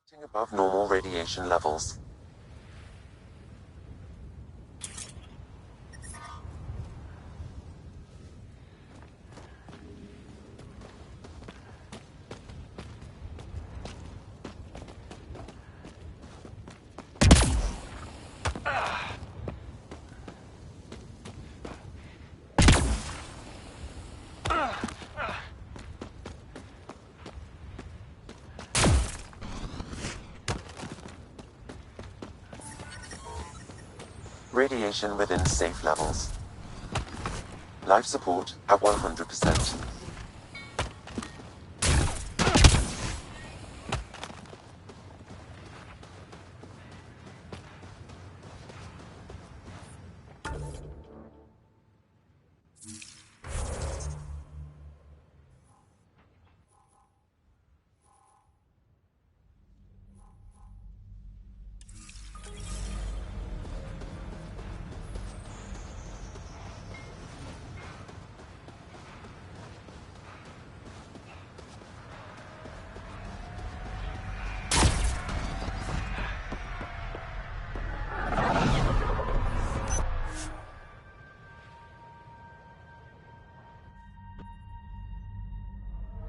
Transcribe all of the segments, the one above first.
Detecting above normal radiation levels. Radiation within safe levels. Life support at 100%.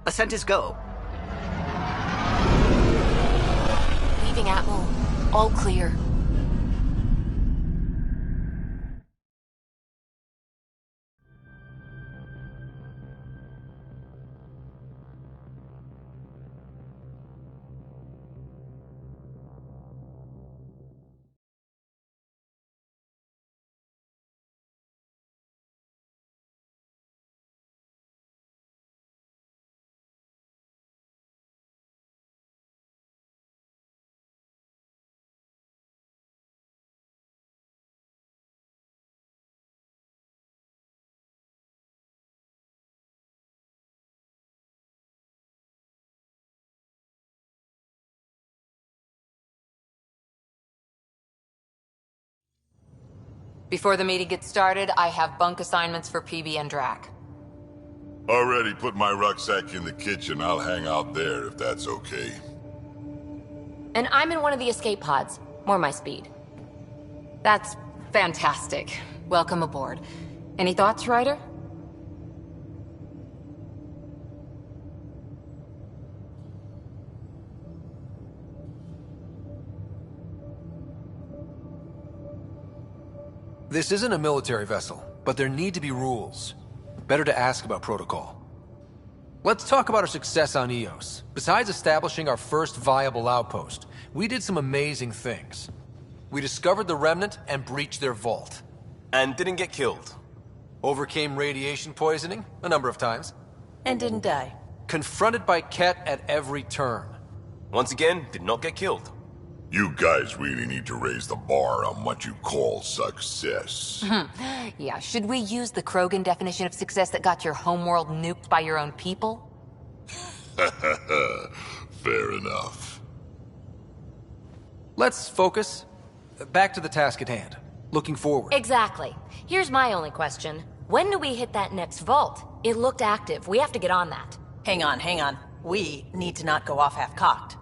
Ascent is go. Leaving Atmo. All clear. Before the meeting gets started, I have bunk assignments for PB and Drac. Already put my rucksack in the kitchen. I'll hang out there if that's okay. And I'm in one of the escape pods. More my speed. That's fantastic. Welcome aboard. Any thoughts, Ryder? This isn't a military vessel, but there need to be rules. Better to ask about protocol. Let's talk about our success on Eos. Besides establishing our first viable outpost, we did some amazing things. We discovered the Remnant and breached their vault. And didn't get killed. Overcame radiation poisoning a number of times. And didn't die. Confronted by Ket at every turn. Once again, did not get killed. You guys really need to raise the bar on what you call success. Yeah, should we use the Krogan definition of success that got your homeworld nuked by your own people? Fair enough. Let's focus. Back to the task at hand. Looking forward. Exactly. Here's my only question. When do we hit that next vault? It looked active. We have to get on that. Hang on. We need to not go off half-cocked.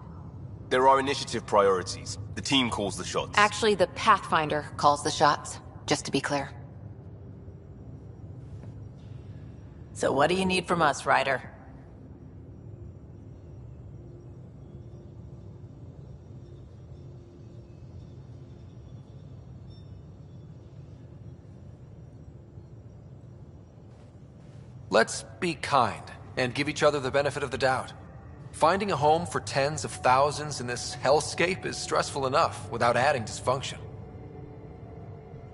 There are initiative priorities. The team calls the shots. Actually, the Pathfinder calls the shots, just to be clear. So what do you need from us, Ryder? Let's be kind and give each other the benefit of the doubt. Finding a home for tens of thousands in this hellscape is stressful enough without adding dysfunction.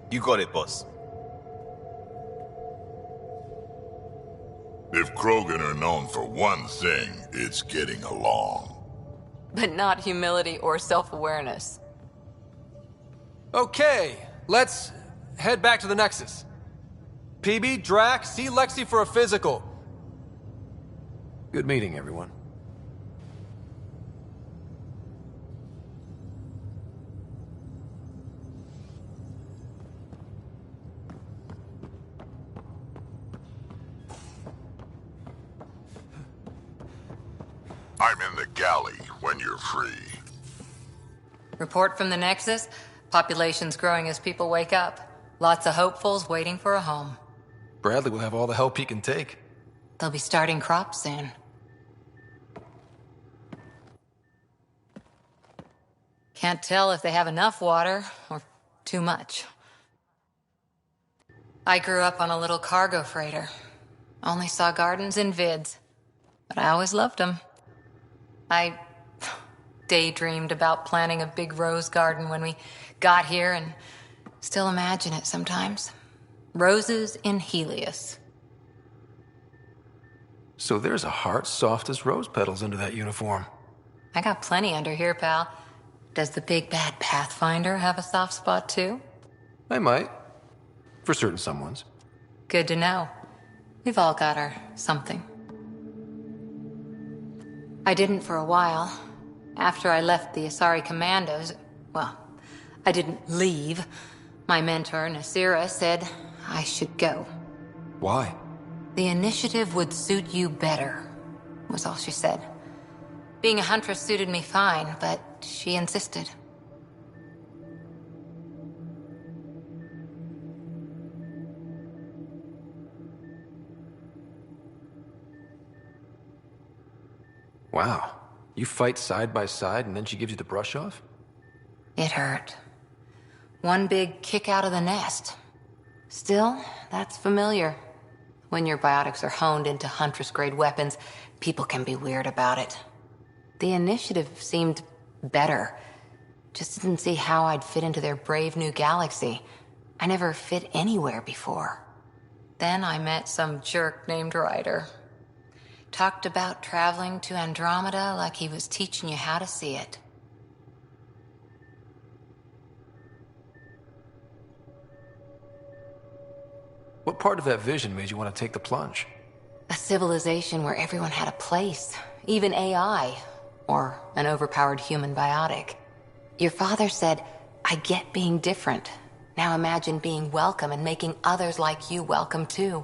You got it, boss. If Krogan are known for one thing, it's getting along. But not humility or self-awareness. Okay, let's head back to the Nexus. PB, Drac, see Lexi for a physical. Good meeting, everyone. I'm in the galley when you're free. Report from the Nexus. Population's growing as people wake up. Lots of hopefuls waiting for a home. Bradley will have all the help he can take. They'll be starting crops soon. Can't tell if they have enough water or too much. I grew up on a little cargo freighter. Only saw gardens in vids, but I always loved them. I daydreamed about planting a big rose garden when we got here and still imagine it sometimes. Roses in Helios. So there's a heart soft as rose petals under that uniform. I got plenty under here, pal. Does the big bad Pathfinder have a soft spot too? I might. For certain someones. Good to know. We've all got our something. I didn't for a while. After I left the Asari Commandos, well, I didn't leave. My mentor, Nasira, said I should go. Why? The initiative would suit you better, was all she said. Being a huntress suited me fine, but she insisted. Wow. You fight side by side and then she gives you the brush off? It hurt. One big kick out of the nest. Still, that's familiar. When your biotics are honed into Huntress-grade weapons, people can be weird about it. The initiative seemed better. Just didn't see how I'd fit into their brave new galaxy. I never fit anywhere before. Then I met some jerk named Ryder. Talked about traveling to Andromeda like he was teaching you how to see it. What part of that vision made you want to take the plunge? A civilization where everyone had a place, even AI, or an overpowered human biotic. Your father said, I get being different. Now imagine being welcome and making others like you welcome too.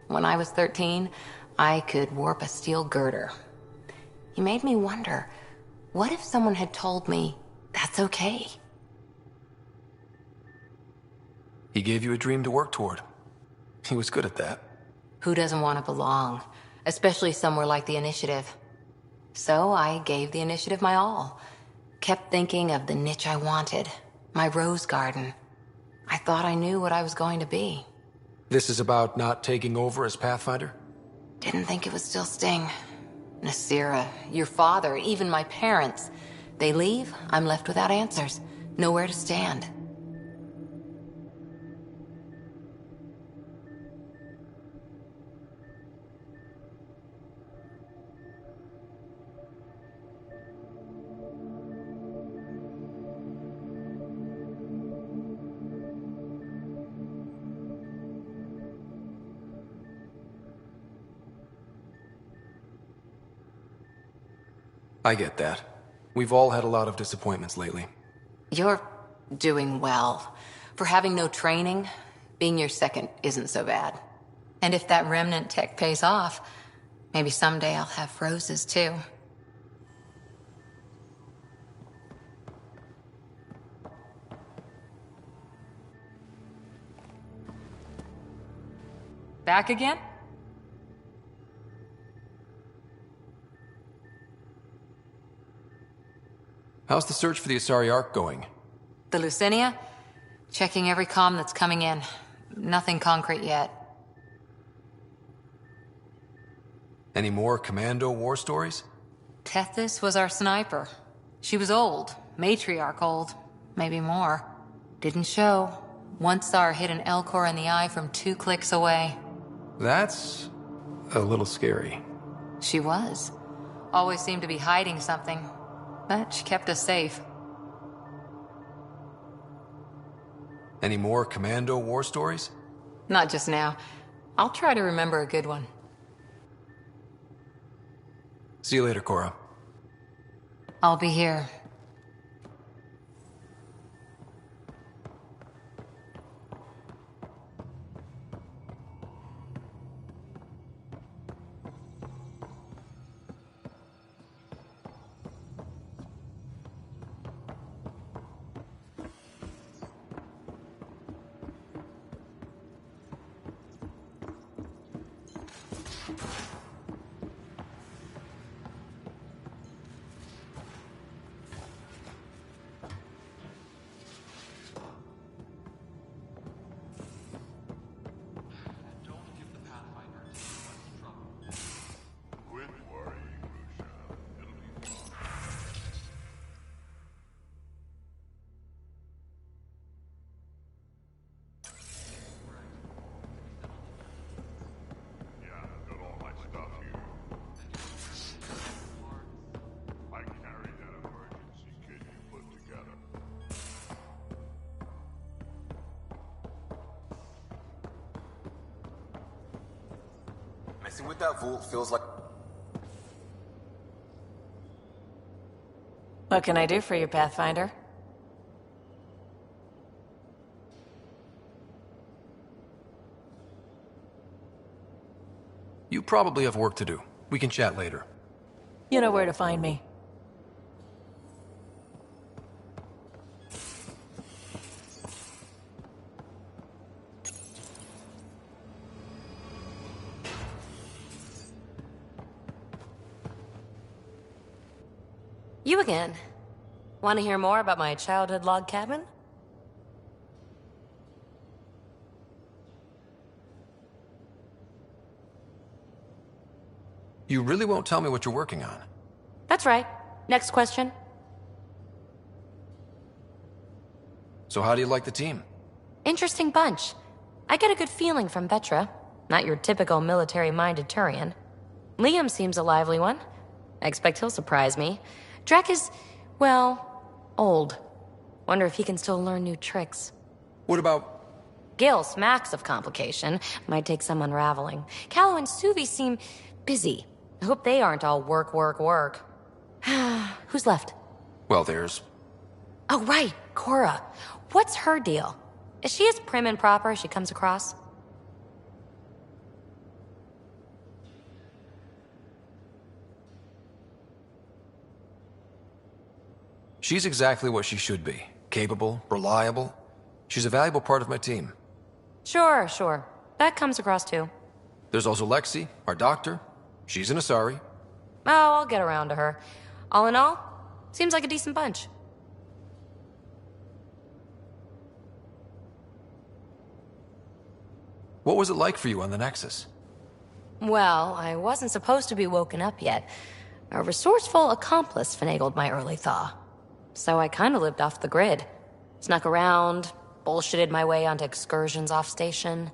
When I was 13, I could warp a steel girder. He made me wonder, what if someone had told me, that's okay? He gave you a dream to work toward. He was good at that. Who doesn't want to belong? Especially somewhere like the Initiative. So I gave the Initiative my all. Kept thinking of the niche I wanted. My rose garden. I thought I knew what I was going to be. This is about not taking over as Pathfinder? Didn't think it would still sting. Nasira, your father, even my parents. They leave, I'm left without answers. Nowhere to stand. I get that. We've all had a lot of disappointments lately. You're doing well. For having no training, being your second isn't so bad. And if that remnant tech pays off, maybe someday I'll have roses too. Back again? How's the search for the Asari Ark going? The Lucinia? Checking every comm that's coming in. Nothing concrete yet. Any more Commando war stories? Tethys was our sniper. She was old, matriarch old, maybe more. Didn't show. Once saw her hit an Elcor in the eye from 2 clicks away. That's a little scary. She was. Always seemed to be hiding something, but she kept us safe. Any more Commando war stories? Not just now. I'll try to remember a good one. See you later, Cora. I'll be here. Quit worrying, Lucia. It'll be fine. Yeah, I've got all my stuff here. I carried that emergency kit you put together. Messing with that vault feels like... What can I do for you, Pathfinder? You probably have work to do. We can chat later. You know where to find me. You again. Want to hear more about my childhood log cabin? You really won't tell me what you're working on? That's right. Next question. So how do you like the team? Interesting bunch. I get a good feeling from Vetra. Not your typical military-minded Turian. Liam seems a lively one. I expect he'll surprise me. Drek is, well, old. Wonder if he can still learn new tricks. What about... Gil smacks of complication. Might take some unraveling. Callow and Suvi seem busy. I hope they aren't all work, work, work. Who's left? Well, there's... Oh, right, Cora. What's her deal? Is she as prim and proper as she comes across? She's exactly what she should be. Capable, reliable. She's a valuable part of my team. Sure, sure. That comes across too. There's also Lexi, our doctor. She's an Asari. Oh, I'll get around to her. All in all, seems like a decent bunch. What was it like for you on the Nexus? Well, I wasn't supposed to be woken up yet. A resourceful accomplice finagled my early thaw. So I kinda lived off the grid. Snuck around, bullshitted my way onto excursions off station.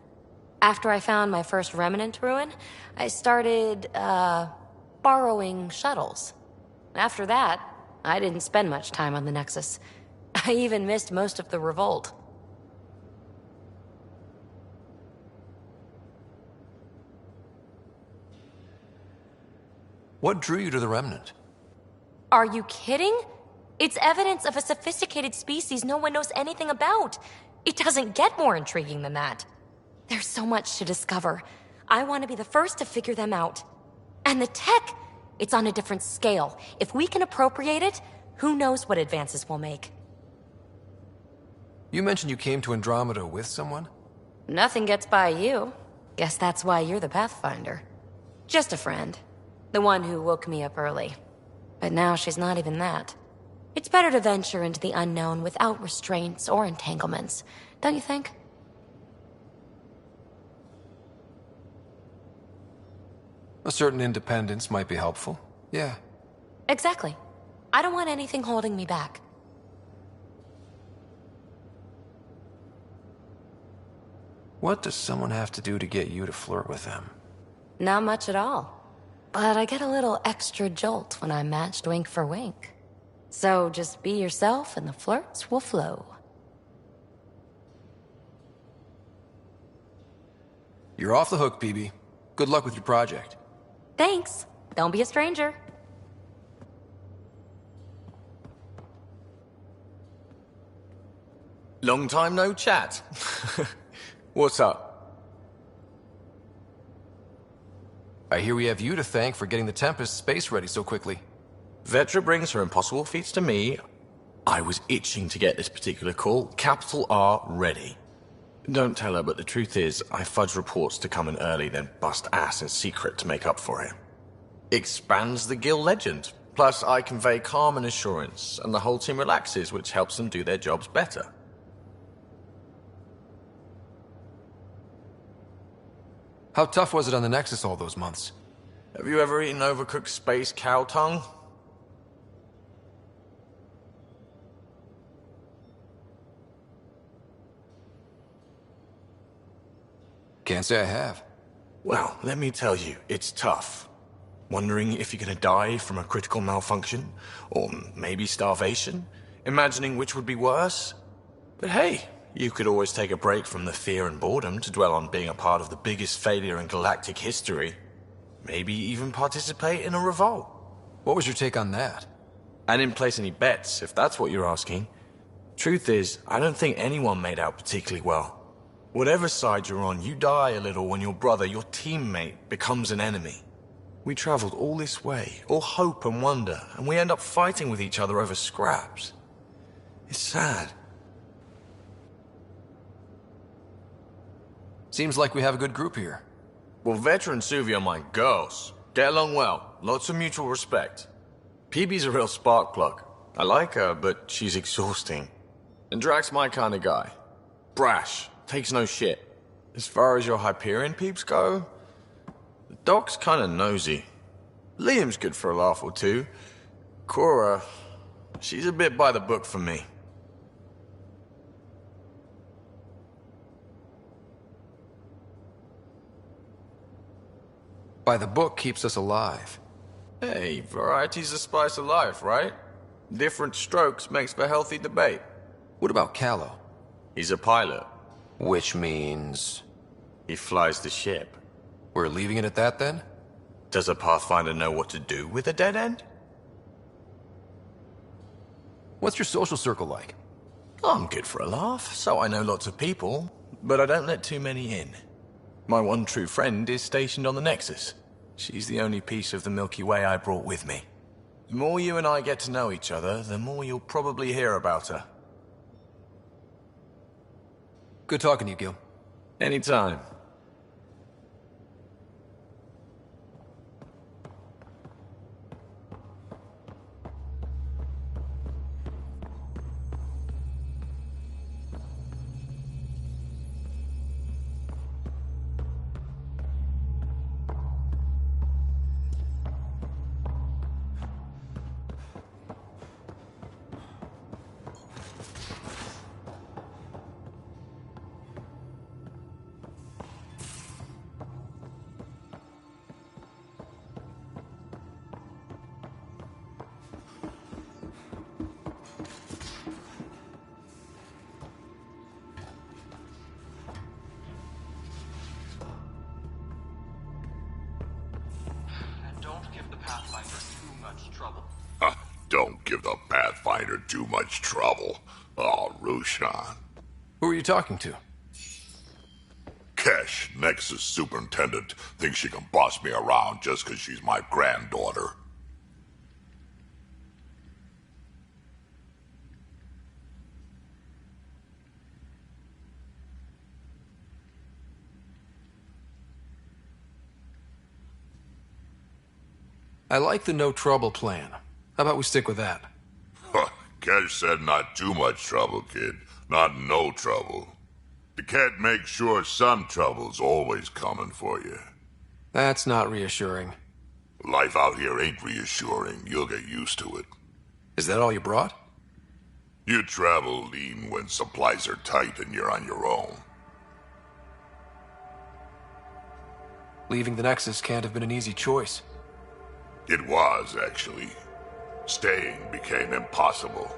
After I found my first remnant ruin, I started, borrowing shuttles. After that, I didn't spend much time on the Nexus. I even missed most of the revolt. What drew you to the Remnant? Are you kidding? It's evidence of a sophisticated species no one knows anything about. It doesn't get more intriguing than that. There's so much to discover. I want to be the first to figure them out. And the tech, it's on a different scale. If we can appropriate it, who knows what advances we'll make. You mentioned you came to Andromeda with someone? Nothing gets by you. Guess that's why you're the Pathfinder. Just a friend. The one who woke me up early. But now she's not even that. It's better to venture into the unknown without restraints or entanglements, don't you think? A certain independence might be helpful. Yeah. Exactly. I don't want anything holding me back. What does someone have to do to get you to flirt with them? Not much at all. But I get a little extra jolt when I'm matched wink for wink. So just be yourself and the flirts will flow. You're off the hook, BB. Good luck with your project. Thanks. Don't be a stranger. Long time no chat. What's up? I hear we have you to thank for getting the Tempest space ready so quickly. Vetra brings her impossible feats to me. I was itching to get this particular call. Capital R ready. Don't tell her, but the truth is, I fudge reports to come in early, then bust ass in secret to make up for it. Expands the guild legend. Plus, I convey calm and assurance, and the whole team relaxes, which helps them do their jobs better. How tough was it on the Nexus all those months? Have you ever eaten overcooked space cow tongue? Can't say I have. Well, let me tell you, it's tough. Wondering if you're gonna die from a critical malfunction, or maybe starvation, imagining which would be worse. But hey, you could always take a break from the fear and boredom to dwell on being a part of the biggest failure in galactic history. Maybe even participate in a revolt. What was your take on that? I didn't place any bets, if that's what you're asking. Truth is, I don't think anyone made out particularly well. Whatever side you're on, you die a little when your brother, your teammate, becomes an enemy. We traveled all this way, all hope and wonder, and we end up fighting with each other over scraps. It's sad. Seems like we have a good group here. Well, Vetra and Suvi are my girls. Get along well, lots of mutual respect. PB's a real spark plug. I like her, but she's exhausting. And Drax's my kind of guy. Brash, takes no shit. As far as your Hyperion peeps go, the Doc's kinda nosy. Liam's good for a laugh or two. Cora, she's a bit by the book for me. By the book keeps us alive. Hey, variety's the spice of life, right? Different strokes makes for healthy debate. What about Callow? He's a pilot. Which means... He flies the ship. we're leaving it at that then? Does a Pathfinder know what to do with a dead end? What's your social circle like? I'm good for a laugh, so I know lots of people, but I don't let too many in. My one true friend is stationed on the Nexus. She's the only piece of the Milky Way I brought with me. The more you and I get to know each other, the more you'll probably hear about her. Good talking to you, Gil. Anytime. Don't give the Pathfinder too much trouble. Oh, Roshan. Who are you talking to? Kesh, Nexus superintendent, thinks she can boss me around just 'cause she's my granddaughter. I like the no trouble plan. How about we stick with that? Kesh said not too much trouble, kid. Not no trouble. The cat makes sure some trouble's always coming for you. That's not reassuring. Life out here ain't reassuring. You'll get used to it. Is that all you brought? You travel lean when supplies are tight and you're on your own. Leaving the Nexus can't have been an easy choice. It was, actually. Staying became impossible.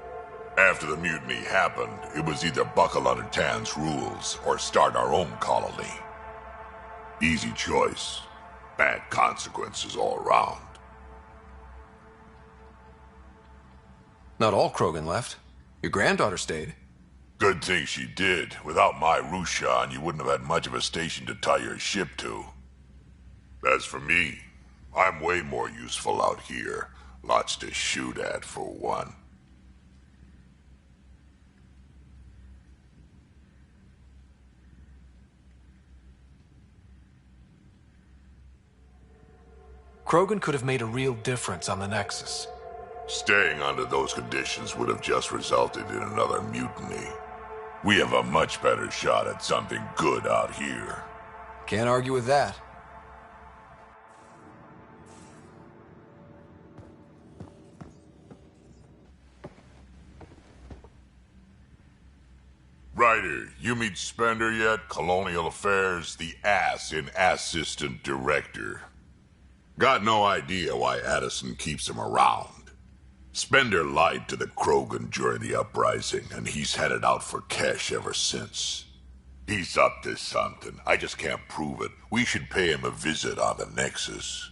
After the mutiny happened, it was either buckle under Tan's rules or start our own colony. Easy choice. Bad consequences all around. Not all Krogan left. Your granddaughter stayed. Good thing she did. Without my Rushan, you wouldn't have had much of a station to tie your ship to. As for me, I'm way more useful out here. Lots to shoot at, for one. Krogan could have made a real difference on the Nexus. Staying under those conditions would have just resulted in another mutiny. We have a much better shot at something good out here. Can't argue with that. Ryder, you meet Spender yet? Colonial Affairs, the ass in Assistant Director. Got no idea why Addison keeps him around. Spender lied to the Krogan during the uprising, and he's headed out for Kesh ever since. He's up to something. I just can't prove it. We should pay him a visit on the Nexus.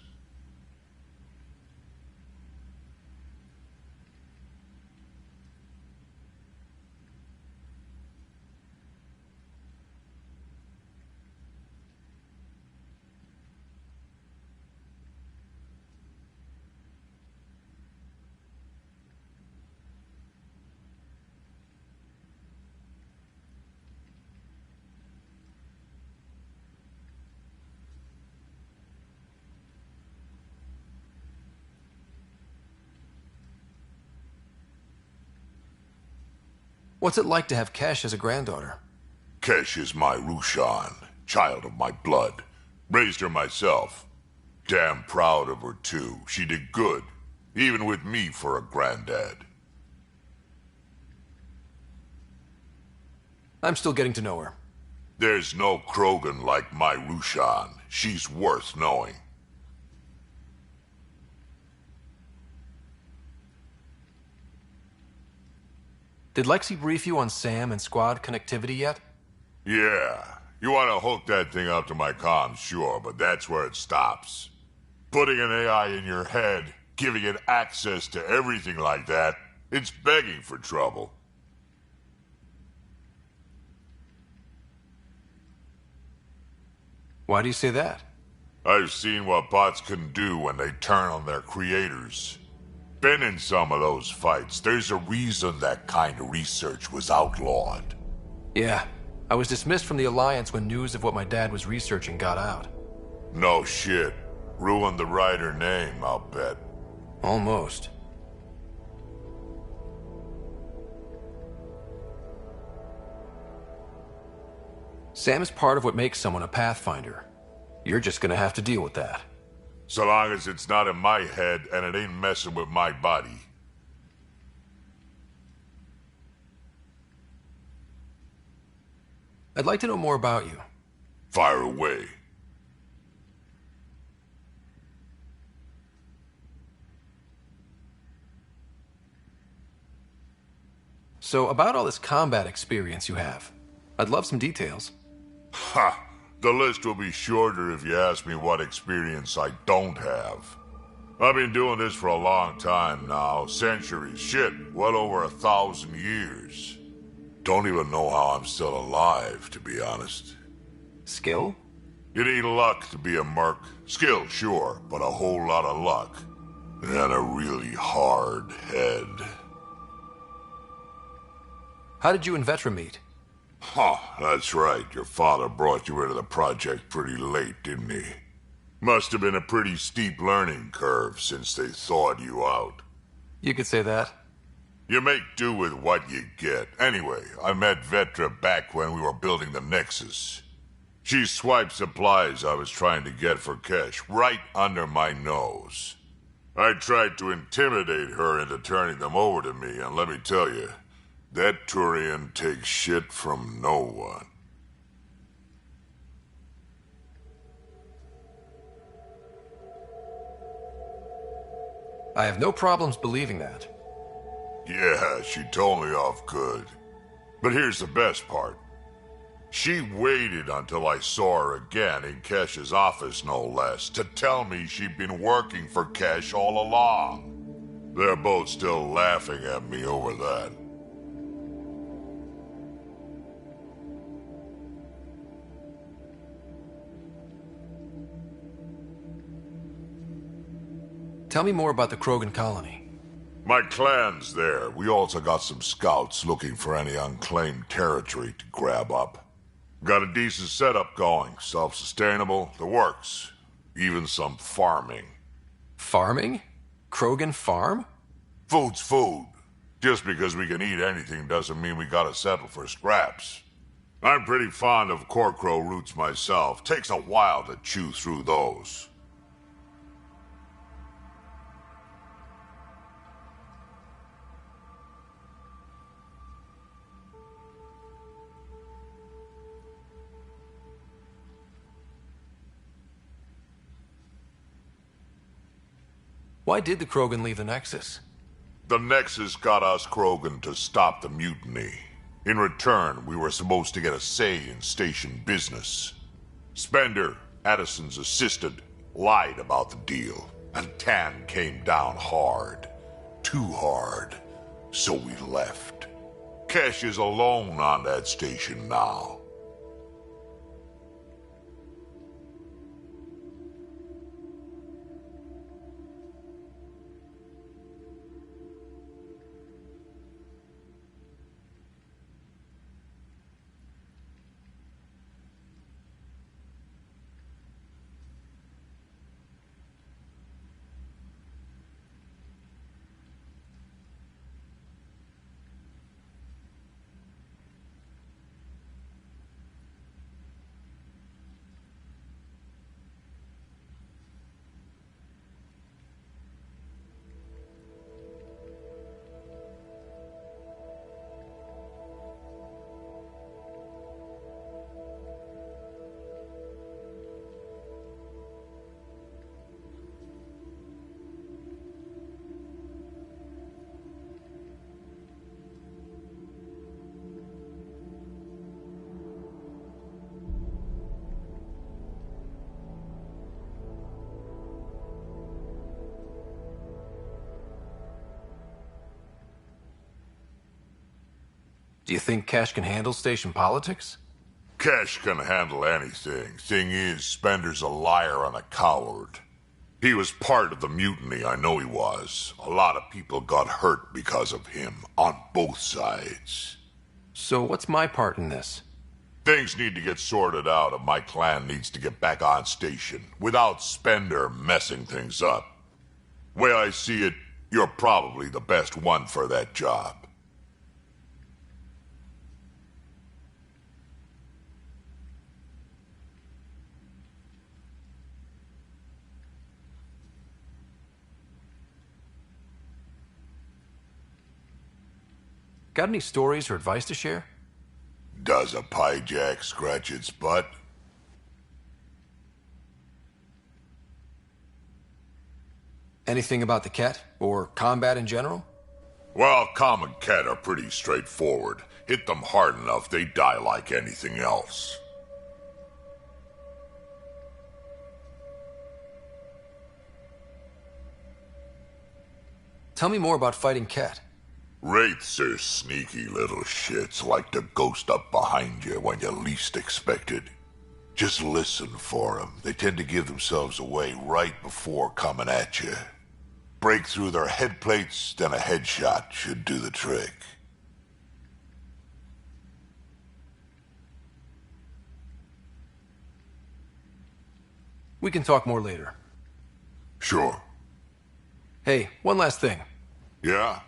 What's it like to have Kesh as a granddaughter? Kesh is my Rushan, child of my blood. Raised her myself. Damn proud of her, too. She did good, even with me for a granddad. I'm still getting to know her. There's no Krogan like my Rushan. She's worth knowing. Did Lexi brief you on SAM and squad connectivity yet? Yeah. You want to hook that thing up to my comms, sure, but that's where it stops. Putting an AI in your head, giving it access to everything like that, it's begging for trouble. Why do you say that? I've seen what bots can do when they turn on their creators. Been in some of those fights. There's a reason that kind of research was outlawed. Yeah. I was dismissed from the Alliance when news of what my dad was researching got out. No shit. Ruined the Ryder name, I'll bet. Almost. Sam is part of what makes someone a Pathfinder. You're just gonna have to deal with that. So long as it's not in my head and it ain't messing with my body. I'd like to know more about you. Fire away. So, about all this combat experience you have, I'd love some details. Ha! The list will be shorter if you ask me what experience I don't have. I've been doing this for a long time now. Centuries. Shit, well over 1,000 years. Don't even know how I'm still alive, to be honest. Skill? You need luck to be a merc. Skill, sure, but a whole lot of luck. And a really hard head. How did you and Vetra meet? Huh, that's right. Your father brought you into the project pretty late, didn't he? Must have been a pretty steep learning curve since they thawed you out. You could say that. You make do with what you get. Anyway, I met Vetra back when we were building the Nexus. She swiped supplies I was trying to get for Kesh right under my nose. I tried to intimidate her into turning them over to me, and let me tell you, that Turian takes shit from no one. I have no problems believing that. Yeah, she told me off good. But here's the best part. She waited until I saw her again in Kesh's office, no less, to tell me she'd been working for Kesh all along. They're both still laughing at me over that. Tell me more about the Krogan colony. My clan's there. We also got some scouts looking for any unclaimed territory to grab up. Got a decent setup going. Self-sustainable, the works. Even some farming. Farming? Krogan farm? Food's food. Just because we can eat anything doesn't mean we gotta settle for scraps. I'm pretty fond of Corcrow roots myself. Takes a while to chew through those. Why did the Krogan leave the Nexus? The Nexus got us Krogan to stop the mutiny. In return, we were supposed to get a say in station business. Spender, Addison's assistant, lied about the deal, and Tan came down hard. Too hard. So we left. Kesh is alone on that station now. Do you think Kesh can handle station politics? Kesh can handle anything. Thing is, Spender's a liar and a coward. He was part of the mutiny, I know he was. A lot of people got hurt because of him, on both sides. So what's my part in this? Things need to get sorted out and my clan needs to get back on station, without Spender messing things up. Way I see it, you're probably the best one for that job. Got any stories or advice to share? Does a pie jack scratch its butt? Anything about the Ket, or combat in general? Well, common Ket are pretty straightforward. Hit them hard enough, they die like anything else. Tell me more about fighting Ket. Wraiths are sneaky little shits, like to ghost up behind you when you least expect it. Just listen for them. They tend to give themselves away right before coming at you. Break through their head plates, then a headshot should do the trick. We can talk more later. Sure. Hey, one last thing. Yeah?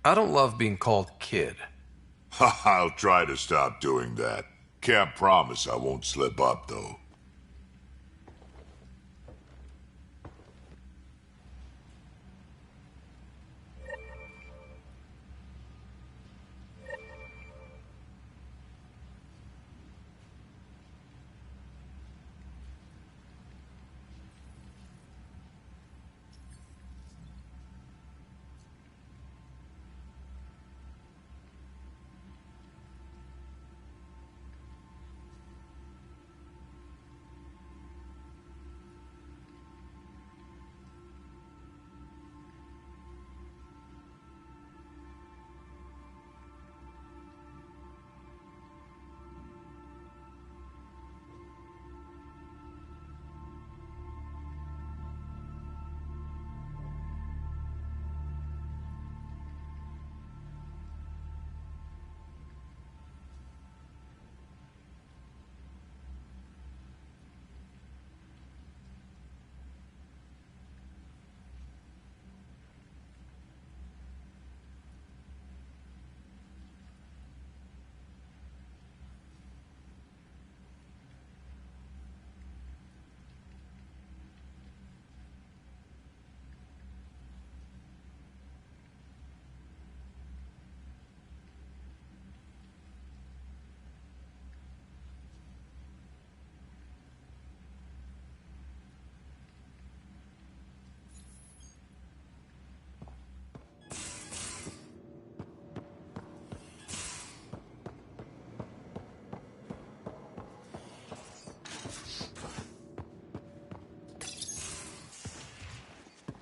I don't love being called kid. I'll try to stop doing that. Can't promise I won't slip up, though.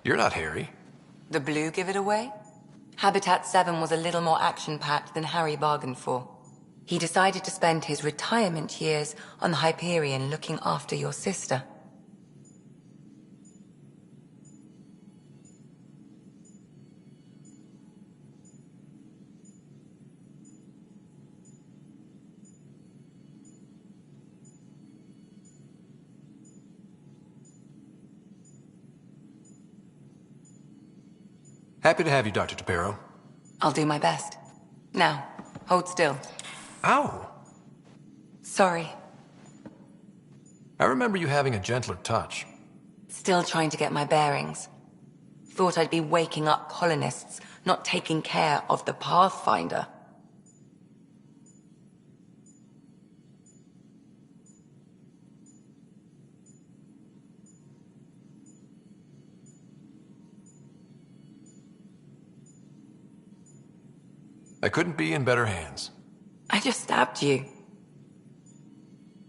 You're not Harry. The blue give it away? Habitat 7 was a little more action-packed than Harry bargained for. He decided to spend his retirement years on the Hyperion looking after your sister. Happy to have you, Dr. Tapero. I'll do my best. Now, hold still. Ow! Sorry. I remember you having a gentler touch. Still trying to get my bearings. Thought I'd be waking up colonists, not taking care of the Pathfinder. I couldn't be in better hands. I just stabbed you.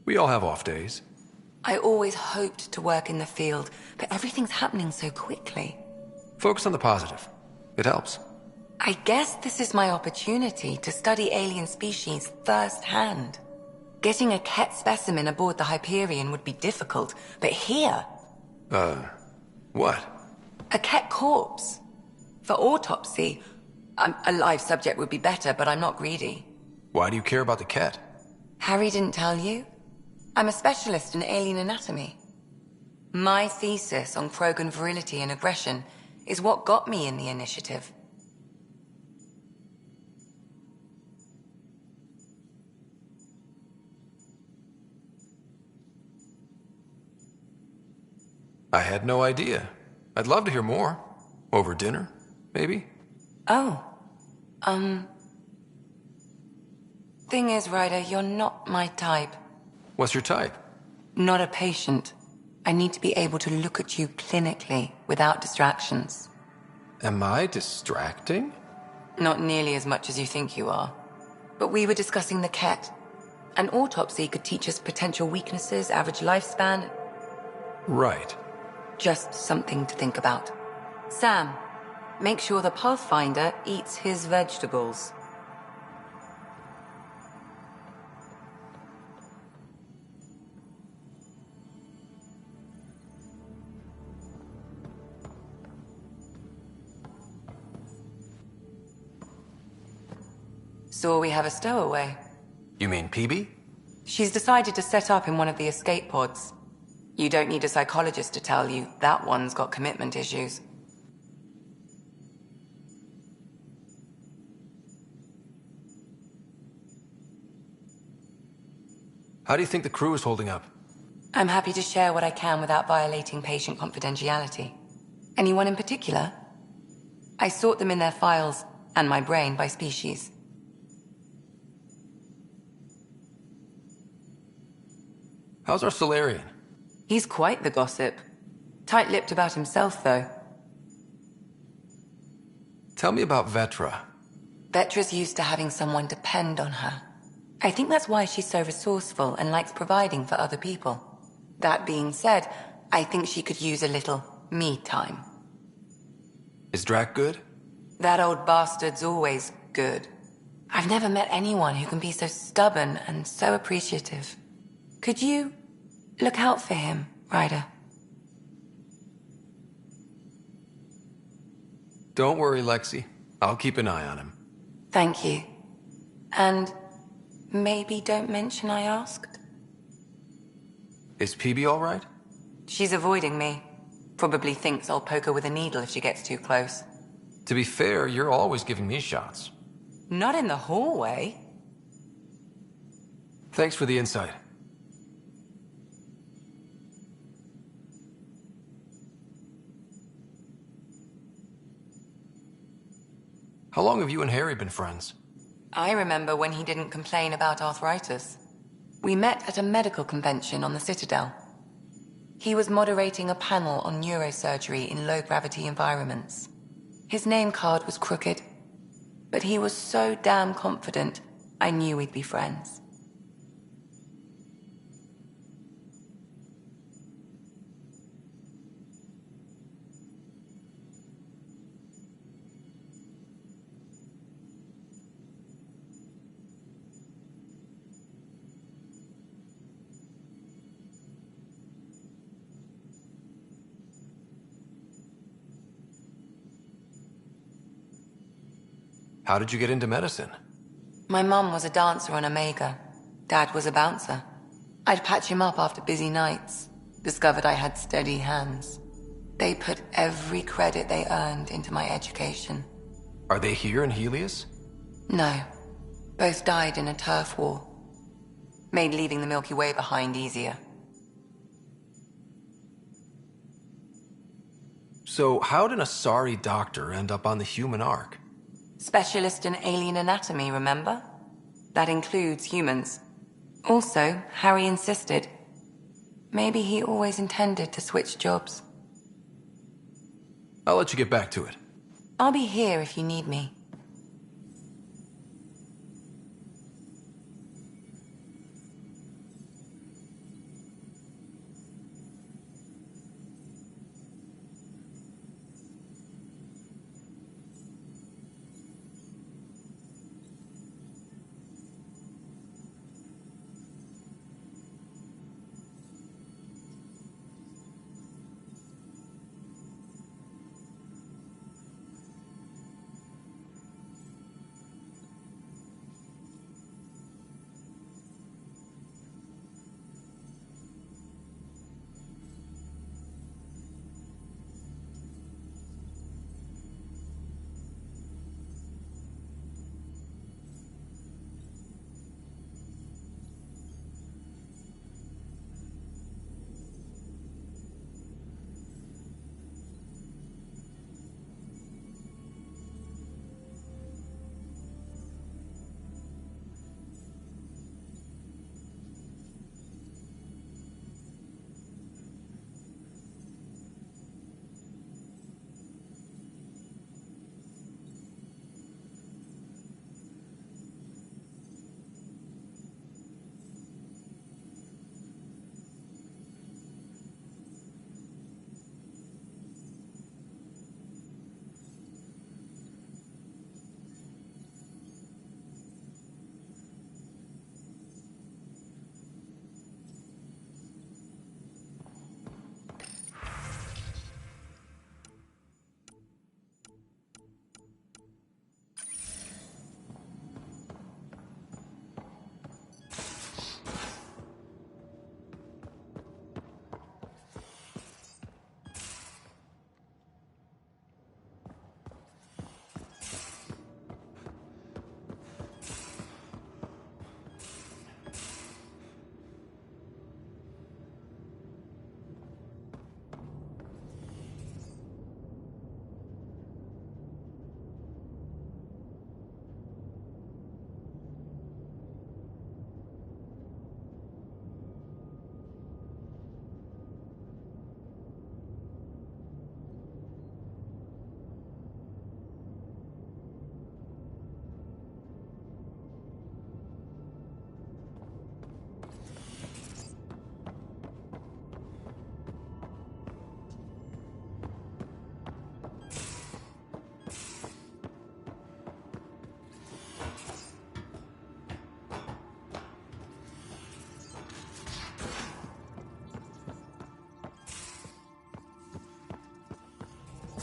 We all have off days. I always hoped to work in the field, but everything's happening so quickly. Focus on the positive. It helps. I guess this is my opportunity to study alien species firsthand. Getting a Ket specimen aboard the Hyperion would be difficult, but here... What? A Ket corpse. For autopsy, a live subject would be better, but I'm not greedy. Why do you care about the cat? Harry didn't tell you? I'm a specialist in alien anatomy. My thesis on Krogan virility and aggression is what got me in the initiative. I had no idea. I'd love to hear more. Over dinner, maybe? Oh. Thing is, Ryder, you're not my type. What's your type? Not a patient. I need to be able to look at you clinically, without distractions. Am I distracting? Not nearly as much as you think you are. But we were discussing the Ket. An autopsy could teach us potential weaknesses, average lifespan. Right. Just something to think about. Sam, make sure the Pathfinder eats his vegetables. Saw we have a stowaway. You mean PB? She's decided to set up in one of the escape pods. You don't need a psychologist to tell you that one's got commitment issues. How do you think the crew is holding up? I'm happy to share what I can without violating patient confidentiality. Anyone in particular? I sort them in their files, and my brain by species. How's our Solarian? He's quite the gossip. Tight-lipped about himself, though. Tell me about Vetra. Vetra's used to having someone depend on her. I think that's why she's so resourceful and likes providing for other people. That being said, I think she could use a little me time. Is Drac good? That old bastard's always good. I've never met anyone who can be so stubborn and so appreciative. Could you look out for him, Ryder? Don't worry, Lexi. I'll keep an eye on him. Thank you. And maybe don't mention I asked? Is PB all right? She's avoiding me. Probably thinks I'll poke her with a needle if she gets too close. To be fair, you're always giving me shots. Not in the hallway. Thanks for the insight. How long have you and Harry been friends? I remember when he didn't complain about arthritis. We met at a medical convention on the Citadel. He was moderating a panel on neurosurgery in low-gravity environments. His name card was crooked, but he was so damn confident, I knew we'd be friends. How did you get into medicine? My mum was a dancer on Omega. Dad was a bouncer. I'd patch him up after busy nights. Discovered I had steady hands. They put every credit they earned into my education. Are they here in Helios? No. Both died in a turf war. Made leaving the Milky Way behind easier. So how did a sorry doctor end up on the human ark? Specialist in alien anatomy, remember? That includes humans. Also, Harry insisted. Maybe he always intended to switch jobs. I'll let you get back to it. I'll be here if you need me.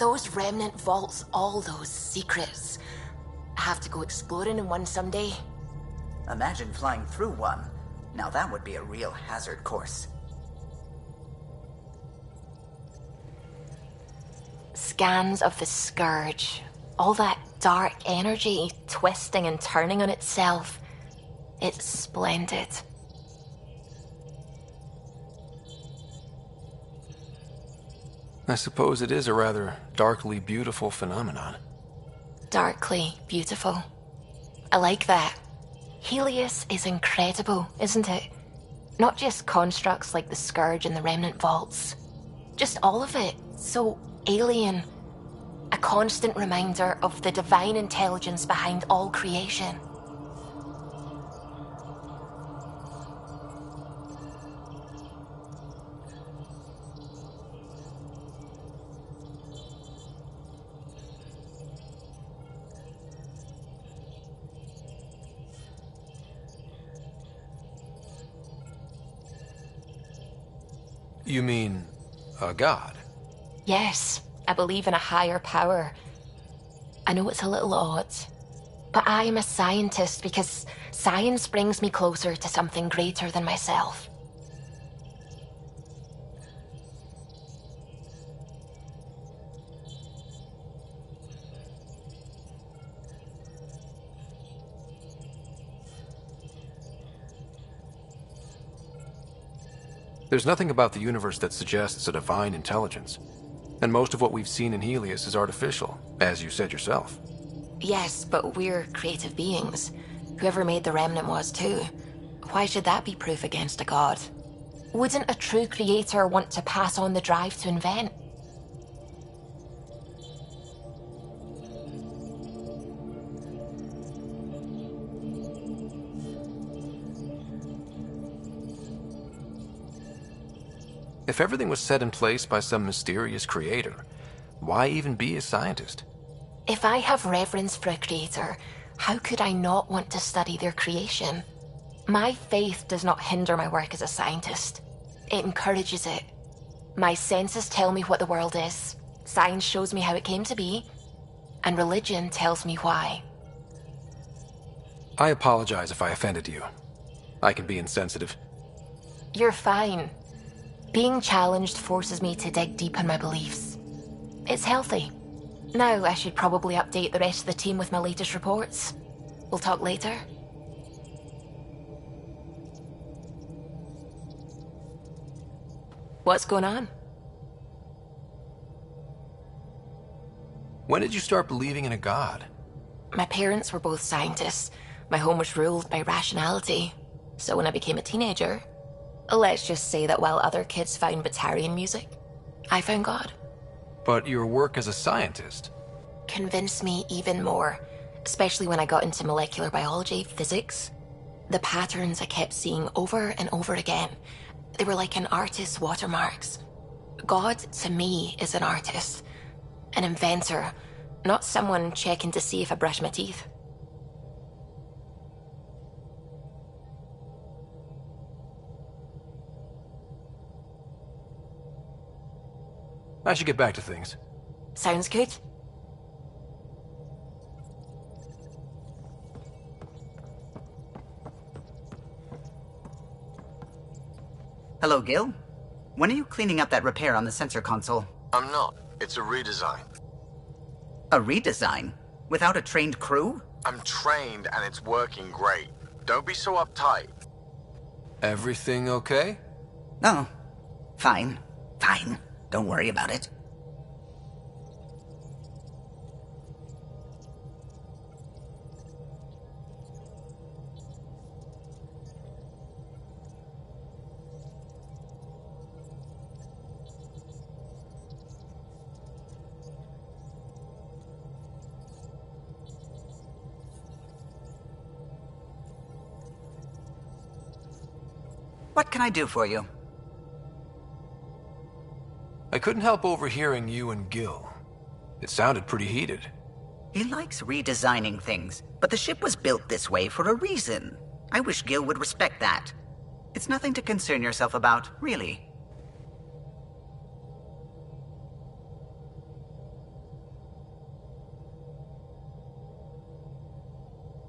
Those remnant vaults, all those secrets. Have to go exploring in one someday. Imagine flying through one. Now that would be a real hazard course. Scans of the Scourge. All that dark energy twisting and turning on itself. It's splendid. I suppose it is a rather darkly beautiful phenomenon. Darkly beautiful. I like that. Helios is incredible, isn't it? Not just constructs like the Scourge and the Remnant Vaults. Just all of it. So alien. A constant reminder of the divine intelligence behind all creation. You mean a god? Yes, I believe in a higher power. I know it's a little odd, but I am a scientist because science brings me closer to something greater than myself. There's nothing about the universe that suggests a divine intelligence. And most of what we've seen in Helios is artificial, as you said yourself. Yes, but we're creative beings. Whoever made the Remnant was too. Why should that be proof against a god? Wouldn't a true creator want to pass on the drive to invent? If everything was set in place by some mysterious creator, why even be a scientist? If I have reverence for a creator, how could I not want to study their creation? My faith does not hinder my work as a scientist. It encourages it. My senses tell me what the world is. Science shows me how it came to be. And religion tells me why. I apologize if I offended you. I can be insensitive. You're fine. Being challenged forces me to dig deep in my beliefs. It's healthy. Now I should probably update the rest of the team with my latest reports. We'll talk later. What's going on? When did you start believing in a god? My parents were both scientists. My home was ruled by rationality. So when I became a teenager, let's just say that while other kids found Batarian music, I found God. But your work as a scientist? Convinced me even more, especially when I got into molecular biology, physics. The patterns I kept seeing over and over again, they were like an artist's watermarks. God, to me, is an artist, an inventor, not someone checking to see if I brush my teeth. I should get back to things. Sounds good. Hello, Gil. When are you cleaning up that repair on the sensor console? I'm not. It's a redesign. A redesign? Without a trained crew? I'm trained and it's working great. Don't be so uptight. Everything okay? Oh, fine. Fine. Don't worry about it. What can I do for you? I couldn't help overhearing you and Gil. It sounded pretty heated. He likes redesigning things, but the ship was built this way for a reason. I wish Gil would respect that. It's nothing to concern yourself about, really.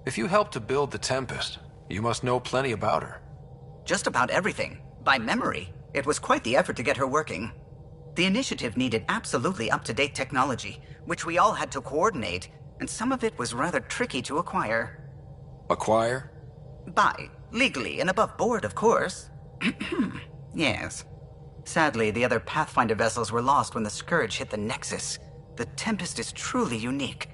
If you helped to build the Tempest, you must know plenty about her. Just about everything, by memory. It was quite the effort to get her working. The initiative needed absolutely up-to-date technology, which we all had to coordinate, and some of it was rather tricky to acquire. Acquire? Buy, legally and above board, of course. Yes. Sadly, the other Pathfinder vessels were lost when the Scourge hit the Nexus. The Tempest is truly unique.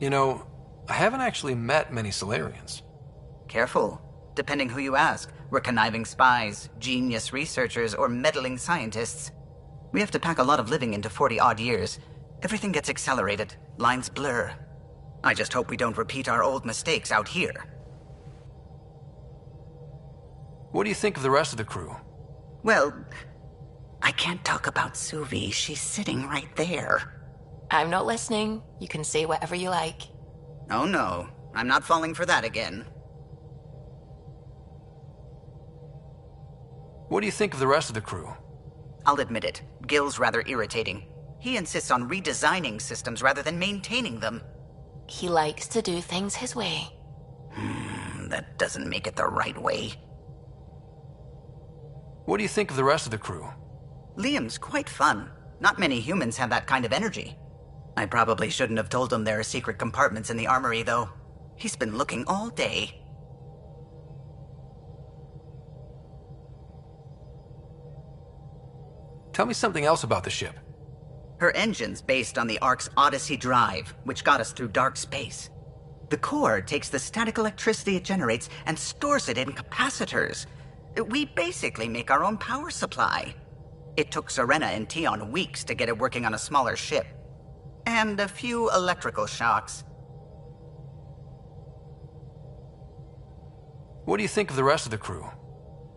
You know, I haven't actually met many Solarians. Careful. Depending who you ask, we're conniving spies, genius researchers, or meddling scientists. We have to pack a lot of living into 40-odd years. Everything gets accelerated. Lines blur. I just hope we don't repeat our old mistakes out here. What do you think of the rest of the crew? Well, I can't talk about Suvi. She's sitting right there. I'm not listening. You can say whatever you like. Oh no, I'm not falling for that again. What do you think of the rest of the crew? I'll admit it, Gil's rather irritating. He insists on redesigning systems rather than maintaining them. He likes to do things his way. That doesn't make it the right way. What do you think of the rest of the crew? Liam's quite fun. Not many humans have that kind of energy. I probably shouldn't have told him there are secret compartments in the armory, though. He's been looking all day. Tell me something else about the ship. Her engine's based on the Ark's Odyssey drive, which got us through dark space. The core takes the static electricity it generates and stores it in capacitors. We basically make our own power supply. It took Serena and Tion weeks to get it working on a smaller ship. And a few electrical shocks. What do you think of the rest of the crew?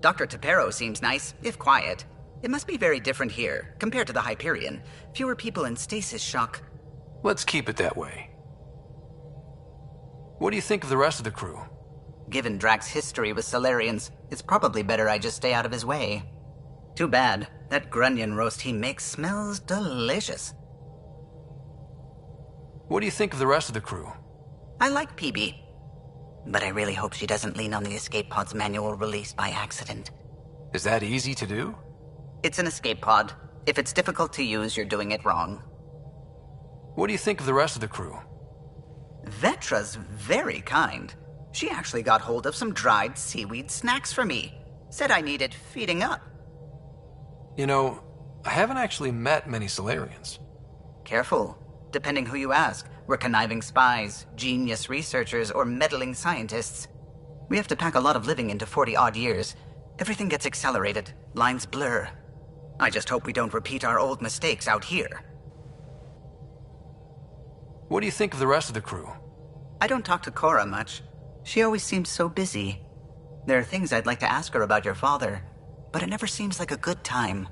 Dr. Tapero seems nice, if quiet. It must be very different here, compared to the Hyperion. Fewer people in stasis shock. Let's keep it that way. What do you think of the rest of the crew? Given Drax's history with Solarians, it's probably better I just stay out of his way. Too bad. That grunion roast he makes smells delicious. What do you think of the rest of the crew? I like PB. But I really hope she doesn't lean on the escape pod's manual release by accident. Is that easy to do? It's an escape pod. If it's difficult to use, you're doing it wrong. What do you think of the rest of the crew? Vetra's very kind. She actually got hold of some dried seaweed snacks for me. Said I needed feeding up. You know, I haven't actually met many Solarians. Careful. Depending who you ask, we're conniving spies, genius researchers, or meddling scientists. We have to pack a lot of living into 40-odd years. Everything gets accelerated. Lines blur. I just hope we don't repeat our old mistakes out here. What do you think of the rest of the crew? I don't talk to Cora much. She always seems so busy. There are things I'd like to ask her about your father, but it never seems like a good time.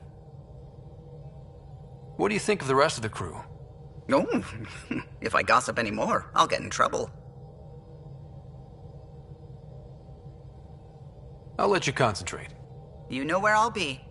What do you think of the rest of the crew? Oh, if I gossip anymore, I'll get in trouble. I'll let you concentrate. You know where I'll be.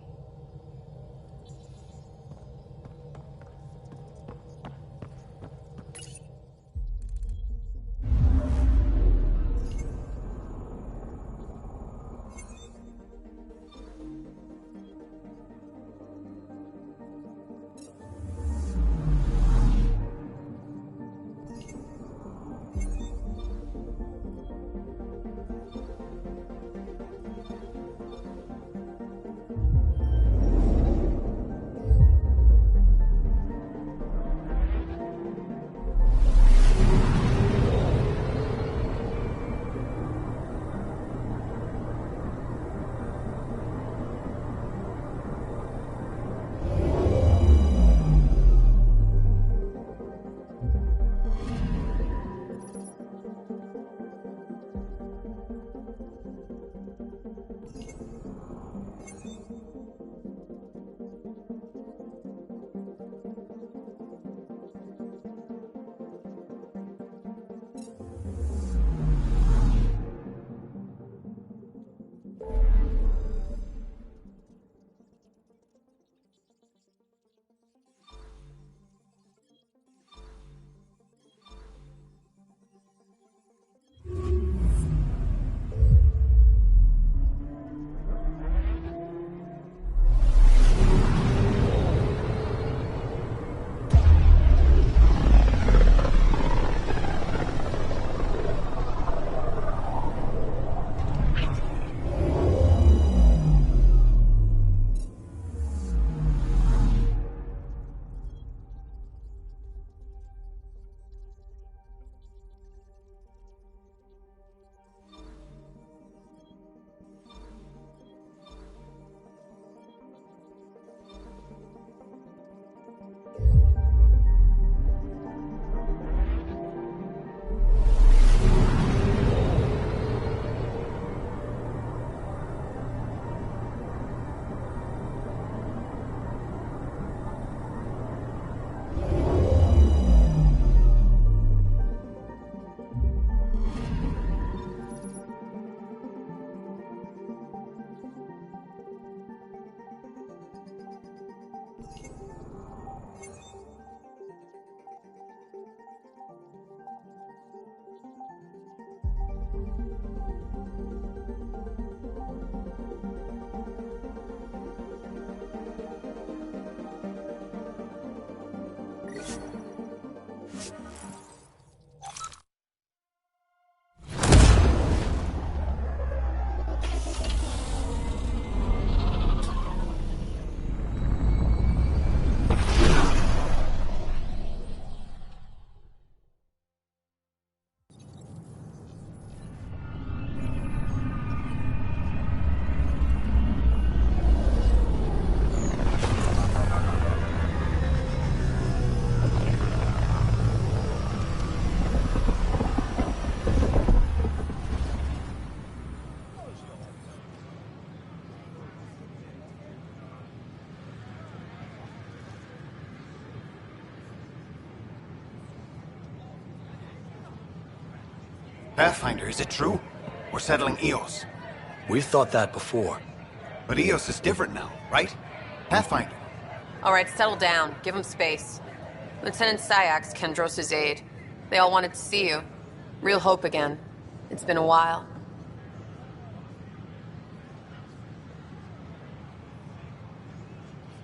Pathfinder, is it true? We're settling Eos. We've thought that before. But Eos is different now, right? Pathfinder. All right, settle down. Give him space. Lieutenant Syax, Kendros' aide. They all wanted to see you. Real hope again. It's been a while.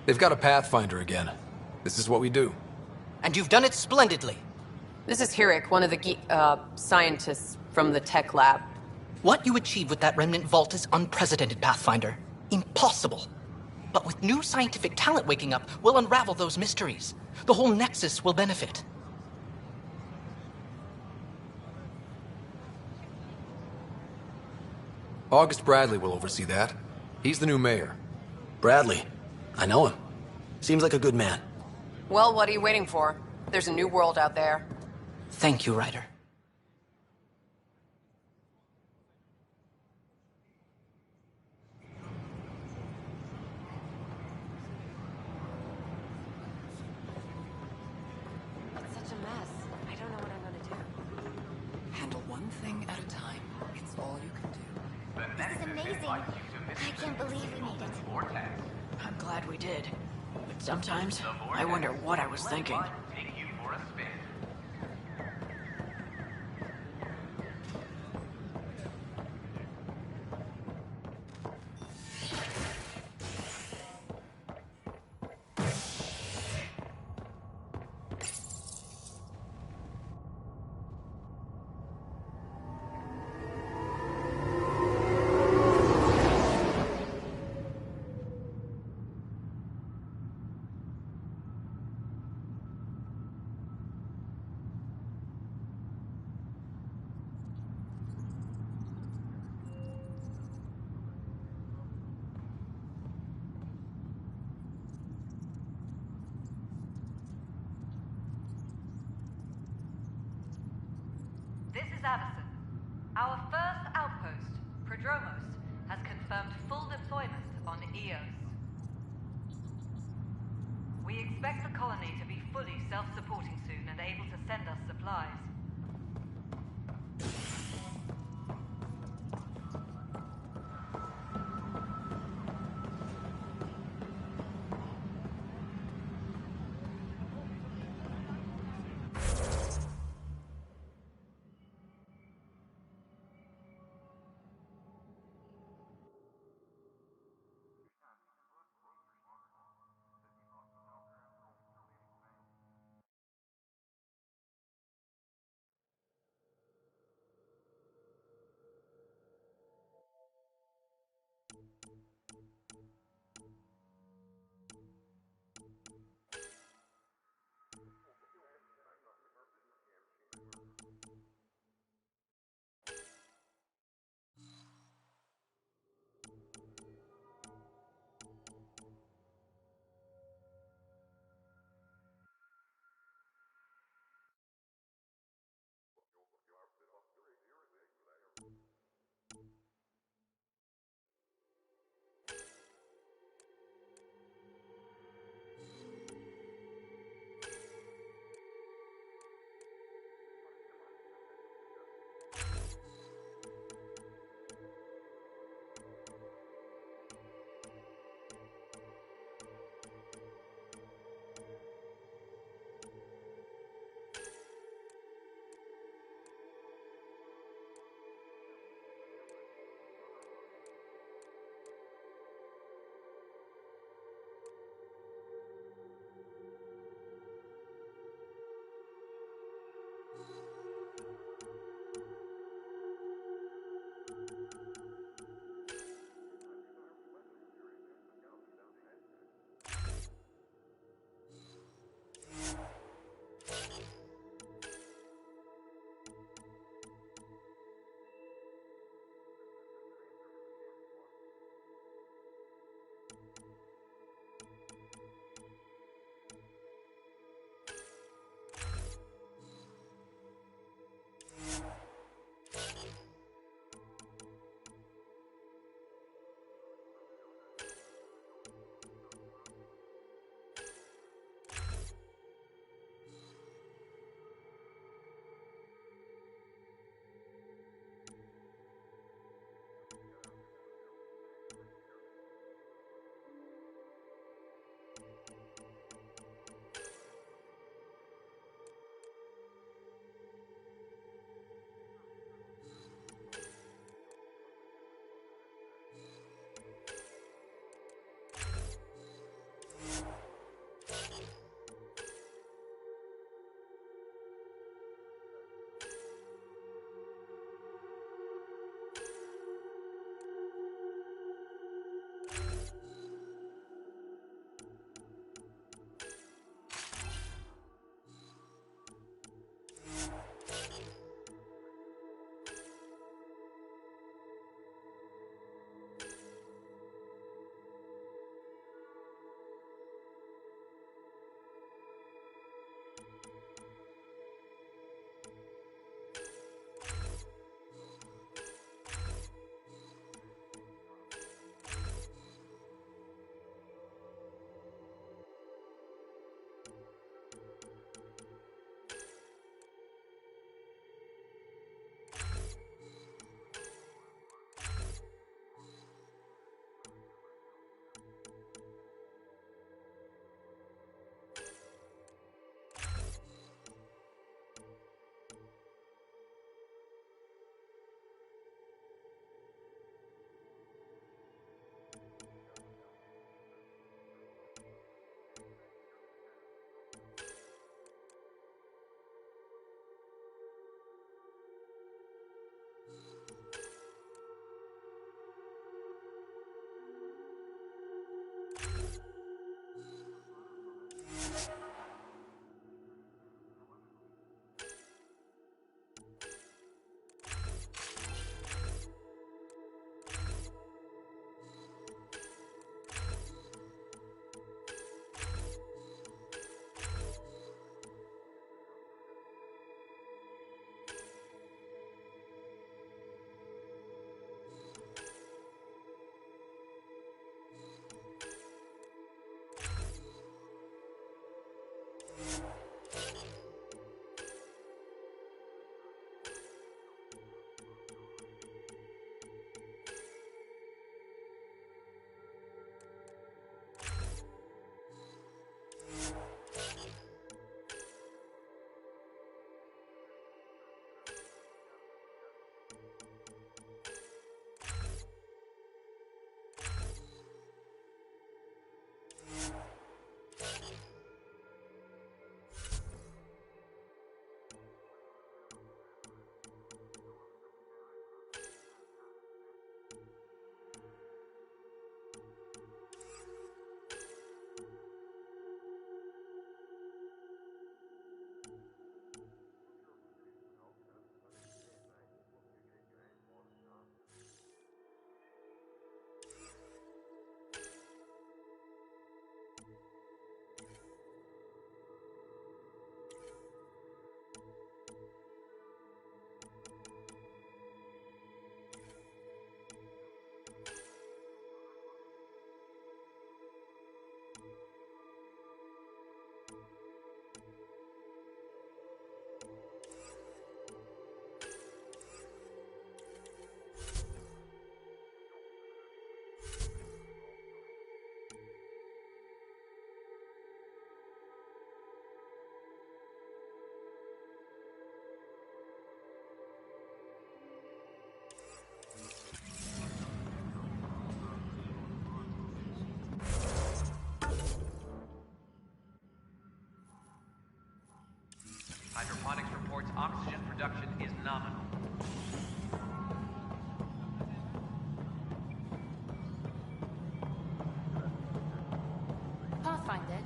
They've got a Pathfinder again. This is what we do. And you've done it splendidly. This is Hirik, one of the scientists from the tech lab. What you achieved with that remnant vault is unprecedented, Pathfinder. Impossible. But with new scientific talent waking up, we'll unravel those mysteries. The whole Nexus will benefit. August Bradley will oversee that. He's the new mayor. Bradley. I know him. Seems like a good man. Well, what are you waiting for? There's a new world out there. Thank you, Ryder. It's such a mess. I don't know what I'm gonna do. Handle one thing at a time. It's all you can do. This is amazing. I can't believe we made it. I'm glad we did. But sometimes, I wonder what I was thinking. This is Addison. Our first outpost, Prodromos, has confirmed full deployment on Eos. We expect the colony to be fully self-supporting soon and able to send us supplies.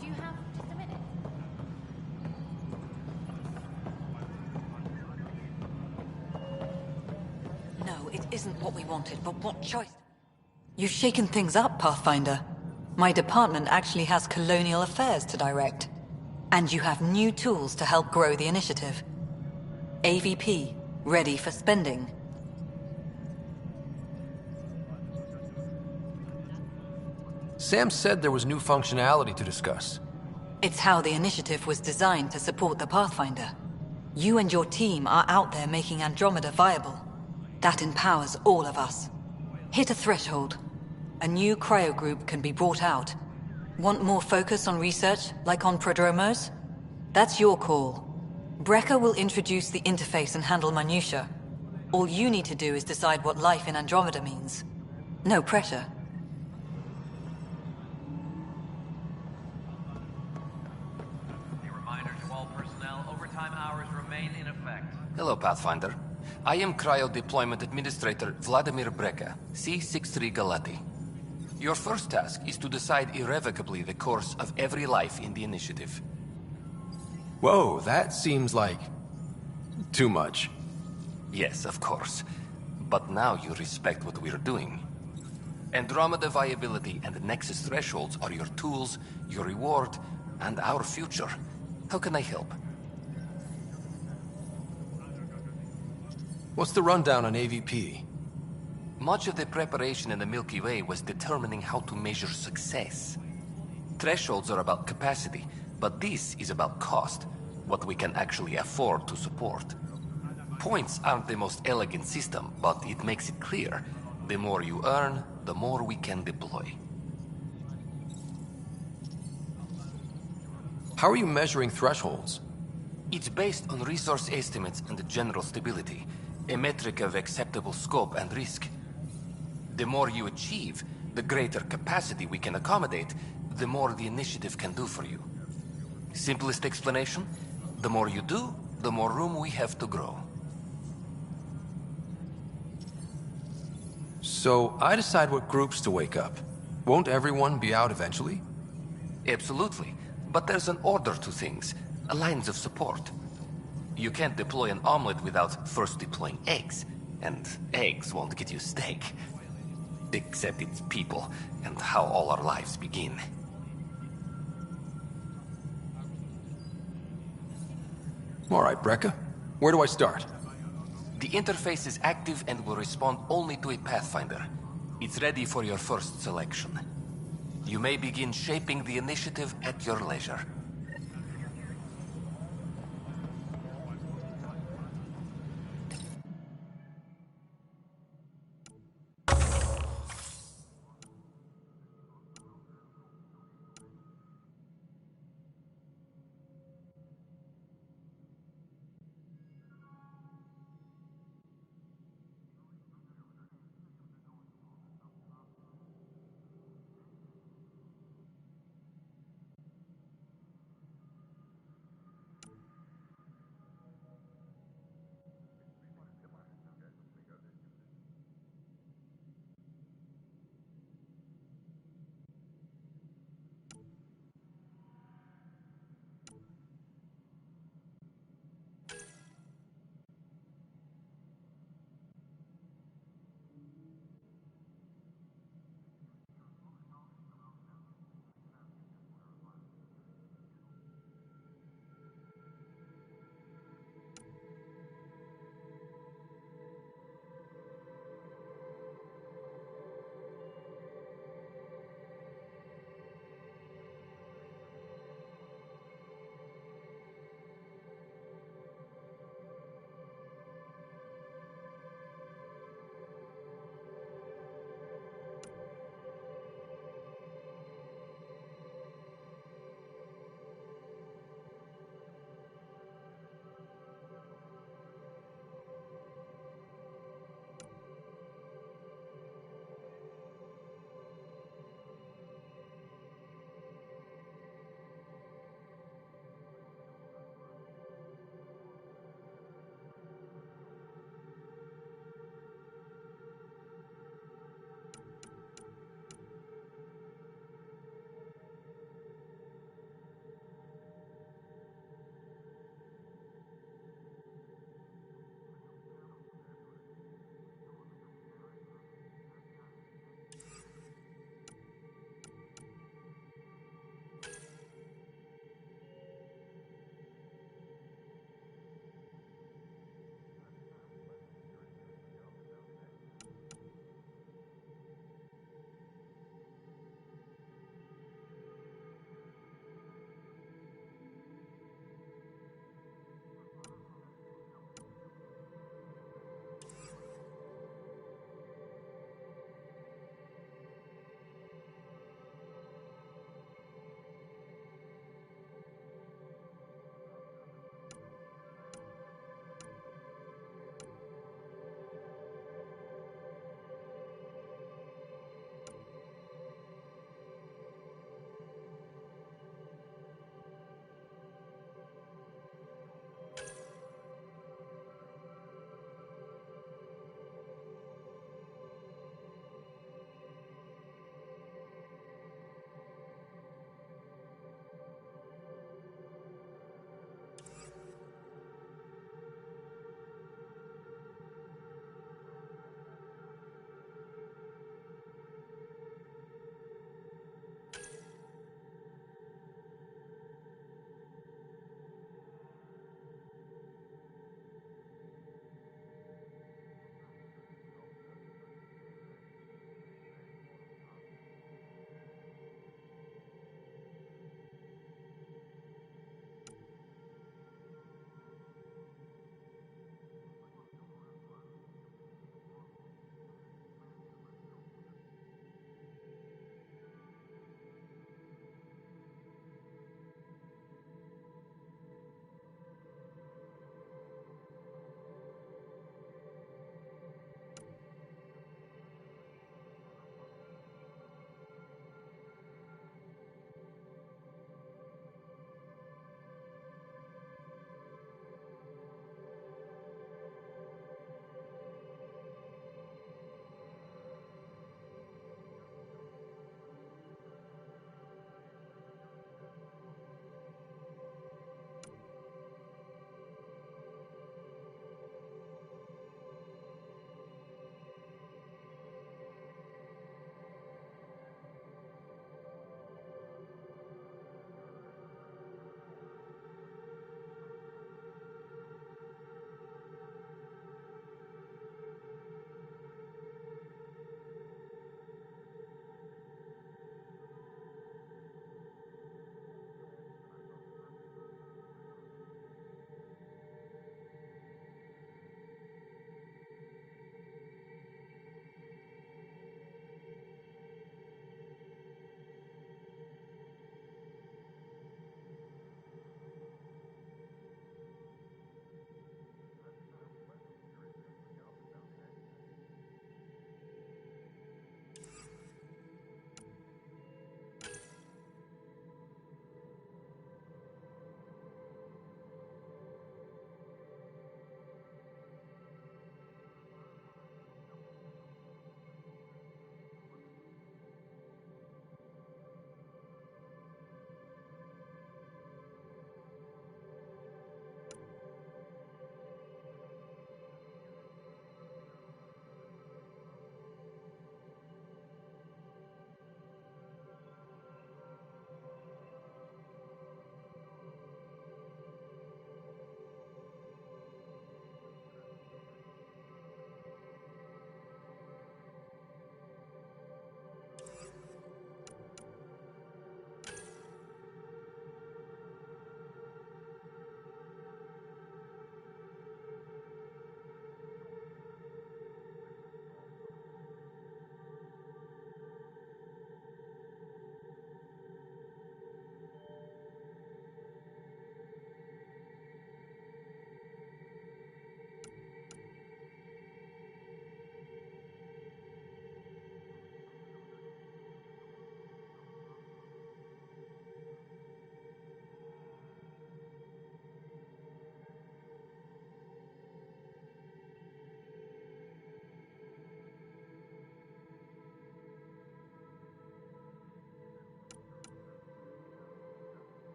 Do you have just a minute? No, it isn't what we wanted, but what choice? You've shaken things up, Pathfinder. My department actually has colonial affairs to direct. And you have new tools to help grow the initiative. AVP, ready for spending. Sam said there was new functionality to discuss. It's how the initiative was designed to support the Pathfinder. You and your team are out there making Andromeda viable. That empowers all of us. Hit a threshold. A new cryo group can be brought out. Want more focus on research, like on Prodromos? That's your call. Brecker will introduce the interface and handle minutiae. All you need to do is decide what life in Andromeda means. No pressure. Hello, Pathfinder. I am Cryo Deployment Administrator Vladimir Breka, C-63 Galati. Your first task is to decide irrevocably the course of every life in the initiative. Whoa, that seems like... too much. Yes, of course. But now you respect what we're doing. Andromeda viability and Nexus thresholds are your tools, your reward, and our future. How can I help? What's the rundown on AVP? Much of the preparation in the Milky Way was determining how to measure success. Thresholds are about capacity, but this is about cost, what we can actually afford to support. Points aren't the most elegant system, but it makes it clear. The more you earn, the more we can deploy. How are you measuring thresholds? It's based on resource estimates and general stability, a metric of acceptable scope and risk. The more you achieve, the greater capacity we can accommodate, the more the initiative can do for you. Simplest explanation, the more you do, the more room we have to grow. So, I decide what groups to wake up. Won't everyone be out eventually? Absolutely. But there's an order to things, lines of support. You can't deploy an omelet without first deploying eggs. And eggs won't get you steak. Except it's people, and how all our lives begin. Alright, Brekka. Where do I start? The interface is active and will respond only to a Pathfinder. It's ready for your first selection. You may begin shaping the initiative at your leisure.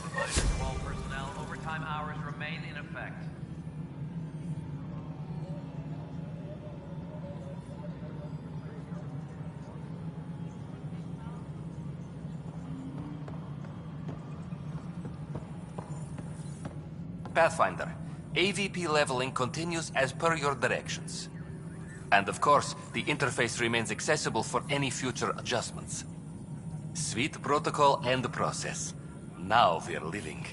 Reminder to all personnel, overtime hours remain in effect. Pathfinder, AVP leveling continues as per your directions. And of course, the interface remains accessible for any future adjustments. Sweet protocol and process. Now we're living.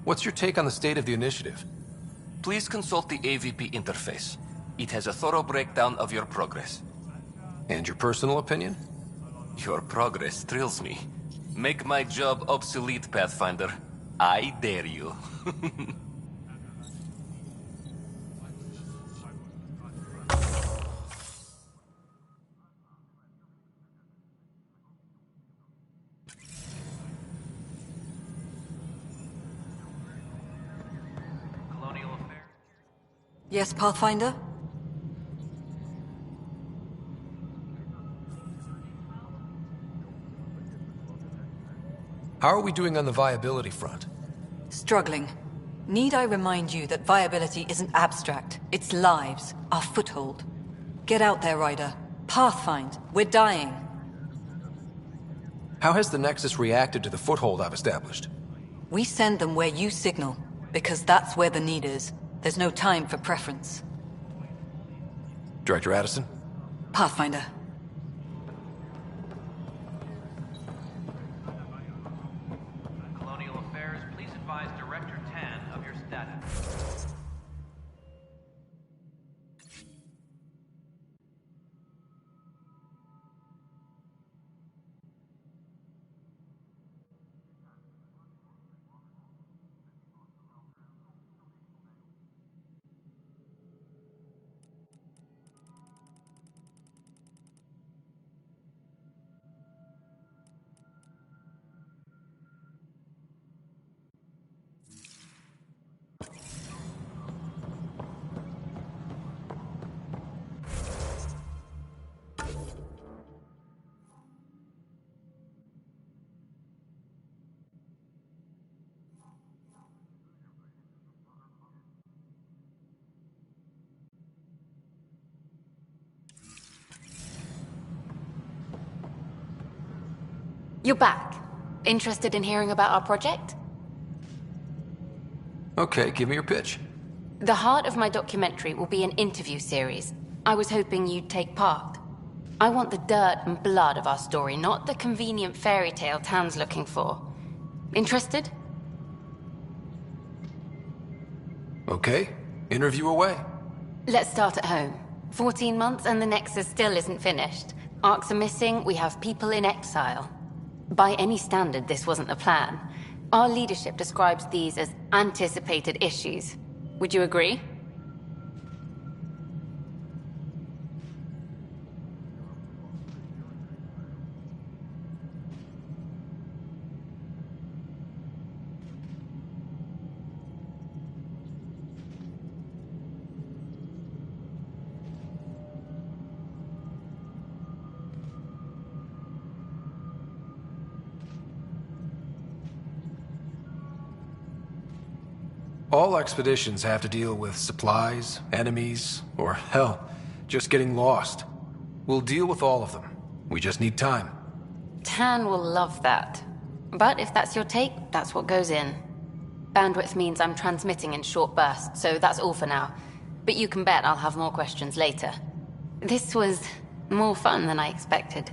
What's your take on the state of the initiative? Please consult the AVP interface. It has a thorough breakdown of your progress. And your personal opinion? Your progress thrills me. Make my job obsolete, Pathfinder. I dare you. Colonial Affairs. Yes, Pathfinder? How are we doing on the viability front? Struggling. Need I remind you that viability isn't abstract? It's lives, our foothold. Get out there, Ryder. Pathfind. We're dying. How has the Nexus reacted to the foothold I've established? We send them where you signal, because that's where the need is. There's no time for preference. Director Addison? Pathfinder. Colonial Affairs, please advise Director Tan of your status. You're back. Interested in hearing about our project? Okay, give me your pitch. The heart of my documentary will be an interview series. I was hoping you'd take part. I want the dirt and blood of our story, not the convenient fairy tale Tan's looking for. Interested? Okay, interview away. Let's start at home. 14 months and the Nexus still isn't finished. Arcs are missing, we have people in exile. By any standard, this wasn't the plan. Our leadership describes these as anticipated issues. Would you agree? All expeditions have to deal with supplies, enemies, or hell, just getting lost. We'll deal with all of them. We just need time. Tan will love that. But if that's your take, that's what goes in. Bandwidth means I'm transmitting in short bursts, so that's all for now. But you can bet I'll have more questions later. This was more fun than I expected.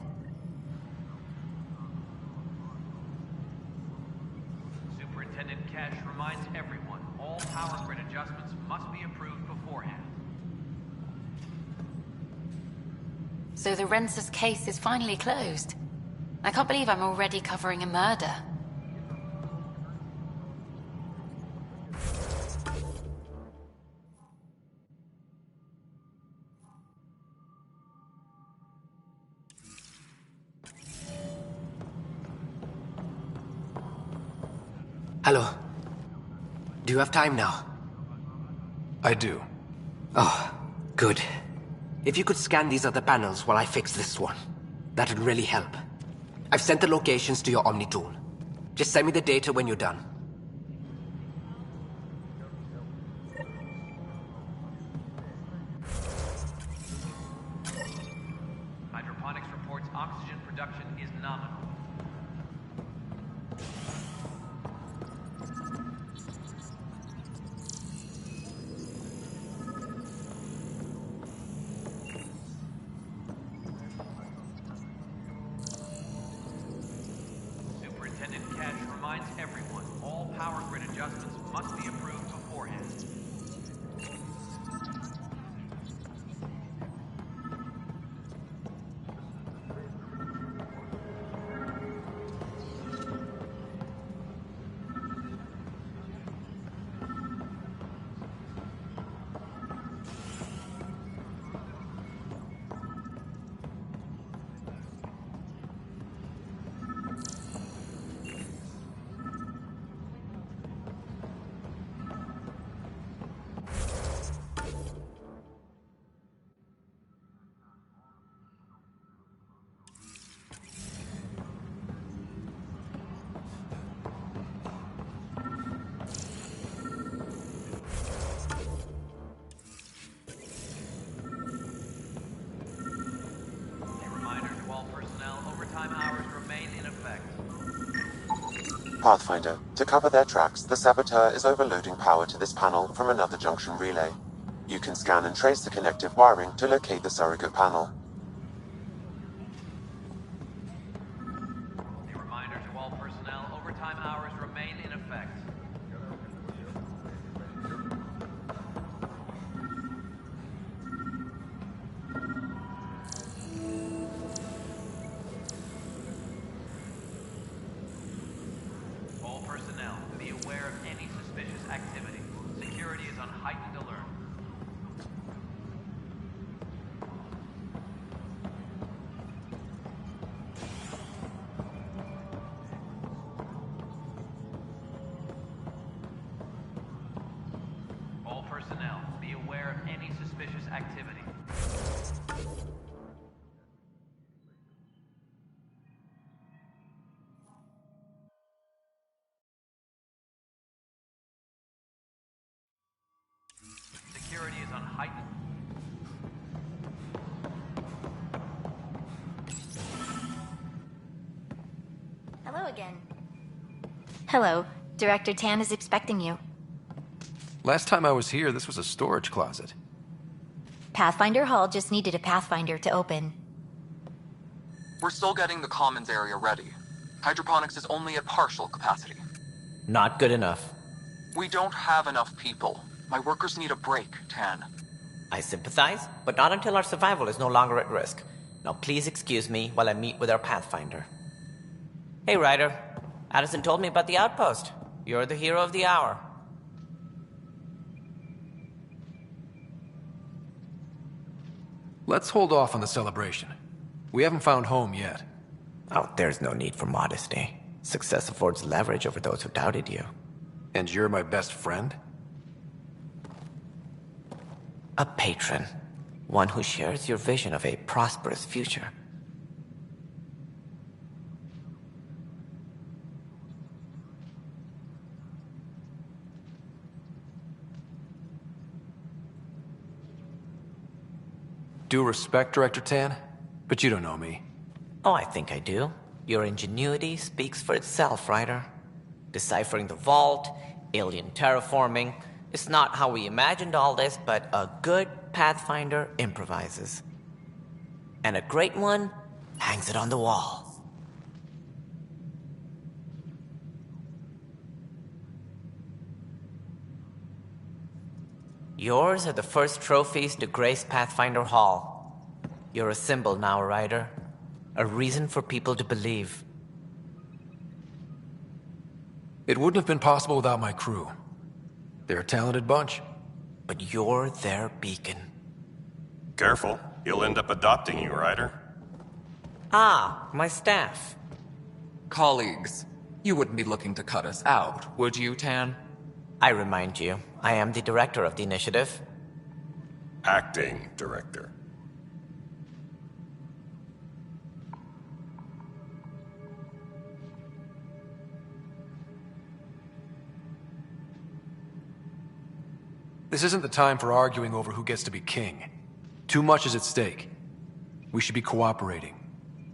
Superintendent Cash reminds everyone, all power grid adjustments must be approved beforehand. So the Rensis case is finally closed. I can't believe I'm already covering a murder. Hello. Do you have time now? I do. Oh, good. If you could scan these other panels while I fix this one, that would really help. I've sent the locations to your Omni tool. Just send me the data when you're done. Hydroponics reports oxygen production is nominal. Superintendent Cash reminds everyone, all power grid adjustments must be approved beforehand. Pathfinder, to cover their tracks, the Saboteur is overloading power to this panel from another junction relay. You can scan and trace the connective wiring to locate the surrogate panel. A reminder to all personnel, overtime hours remain in effect. All personnel, be aware of any suspicious activity. Security is on heightened alert. All personnel, be aware of any suspicious activity. Security is on heightened. Hello again. Hello. Director Tan is expecting you. Last time I was here, this was a storage closet. Pathfinder Hall just needed a Pathfinder to open. We're still getting the commons area ready. Hydroponics is only at partial capacity. Not good enough. We don't have enough people. My workers need a break, Tan. I sympathize, but not until our survival is no longer at risk. Now please excuse me while I meet with our Pathfinder. Hey, Ryder. Addison told me about the outpost. You're the hero of the hour. Let's hold off on the celebration. We haven't found home yet. Oh, there's no need for modesty. Success affords leverage over those who doubted you. And you're my best friend? A patron. One who shares your vision of a prosperous future. Due respect, Director Tan, but you don't know me. Oh, I think I do. Your ingenuity speaks for itself, Ryder. Deciphering the vault, alien terraforming. It's not how we imagined all this, but a good Pathfinder improvises. And a great one hangs it on the wall. Yours are the first trophies to grace Pathfinder Hall. You're a symbol now, Ryder. A reason for people to believe. It wouldn't have been possible without my crew. They're a talented bunch. But you're their beacon. Careful. He'll end up adopting you, Ryder. Ah, my staff. Colleagues, you wouldn't be looking to cut us out, would you, Tan? I remind you, I am the director of the initiative. Acting director. This isn't the time for arguing over who gets to be king. Too much is at stake. We should be cooperating.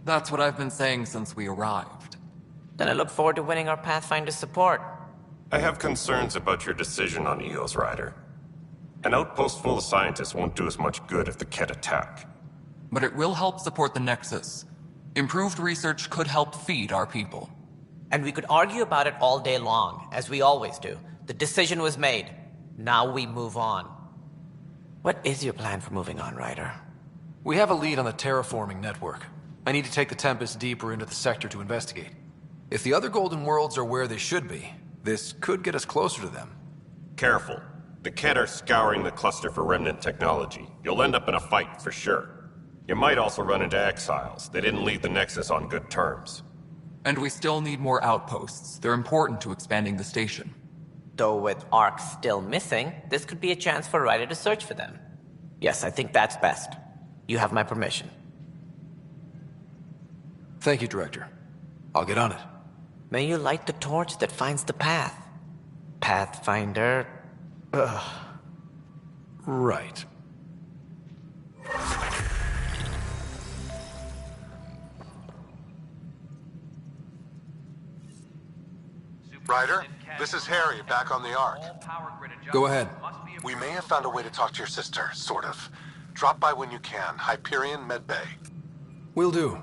That's what I've been saying since we arrived. Then I look forward to winning our Pathfinder support. I have concerns about your decision on Eos, Ryder. An outpost full of scientists won't do us much good if the Kett attack. But it will help support the Nexus. Improved research could help feed our people. And we could argue about it all day long, as we always do. The decision was made. Now we move on. What is your plan for moving on, Ryder? We have a lead on the terraforming network. I need to take the Tempest deeper into the sector to investigate. If the other Golden Worlds are where they should be, this could get us closer to them. Careful. The Kett are scouring the cluster for remnant technology. You'll end up in a fight for sure. You might also run into exiles. They didn't leave the Nexus on good terms. And we still need more outposts. They're important to expanding the station. Though with Ark still missing, this could be a chance for Ryder to search for them. Yes, I think that's best. You have my permission. Thank you, Director. I'll get on it. May you light the torch that finds the path. Pathfinder... Ugh. Right. Ryder, this is Harry, back on the Ark. Go ahead. We may have found a way to talk to your sister, sort of. Drop by when you can. Hyperion Medbay. Will do.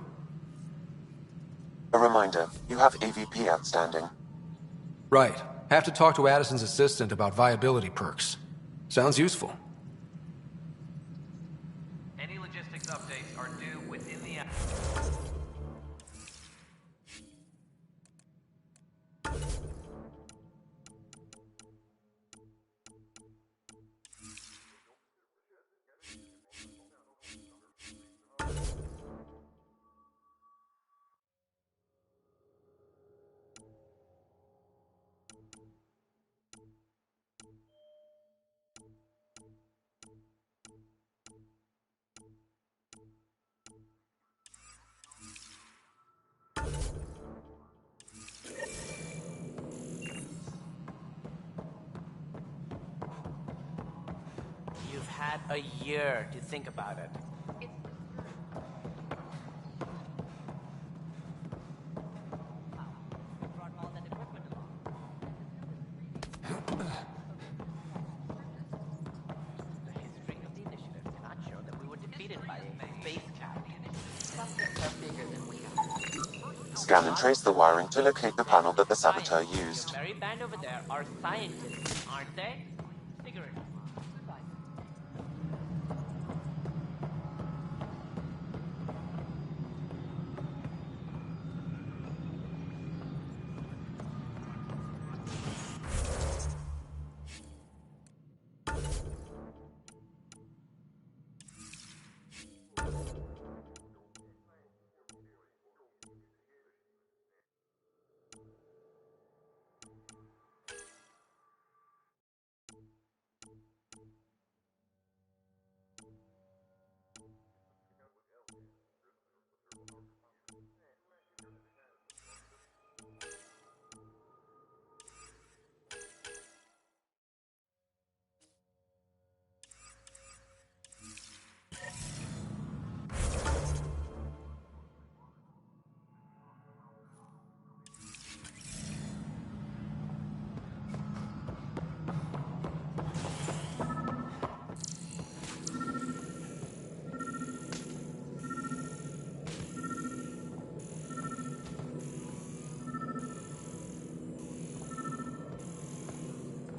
A reminder, you have AVP outstanding. Right. Have to talk to Addison's assistant about viability perks. Sounds useful. Any logistics updates are due within the hour. You've had a year to think about it. The history of the initiative cannot show that we were defeated by a space captain. Scan and trace the wiring to locate the panel that the saboteur used. The very band over there are scientists, aren't they? Figure it out.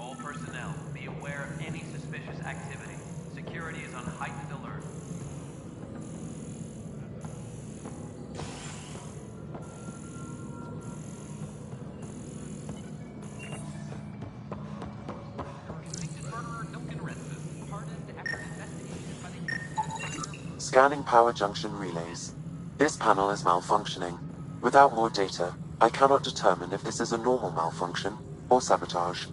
All personnel, be aware of any suspicious activity. Security is on heightened alert. Scanning power junction relays. This panel is malfunctioning. Without more data, I cannot determine if this is a normal malfunction or sabotage.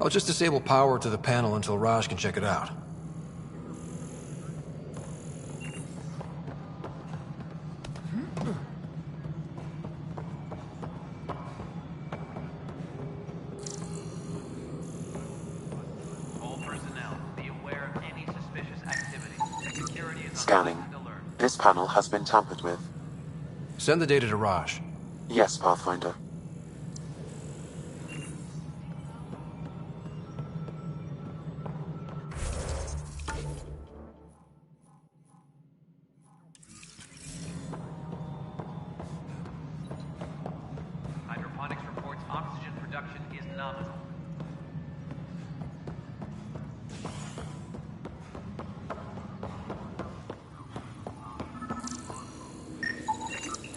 I'll just disable power to the panel until Raj can check it out. All personnel, be aware of any suspicious activity. Security is on Scanning. constant alert. This panel has been tampered with. Send the data to Raj. Yes, Pathfinder. Hydroponics reports oxygen production is nominal.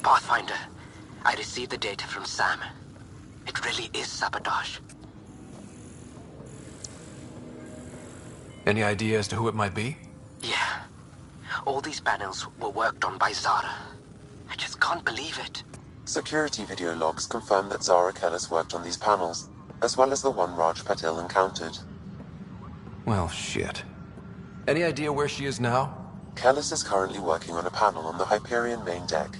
Pathfinder, I received the data from Sam. It really is sabotage. Any idea as to who it might be? Yeah. All these panels were worked on by Zara. I just can't believe it. Security video logs confirm that Zara Kellis worked on these panels, as well as the one Raj Patil encountered. Well, shit. Any idea where she is now? Kellis is currently working on a panel on the Hyperion main deck.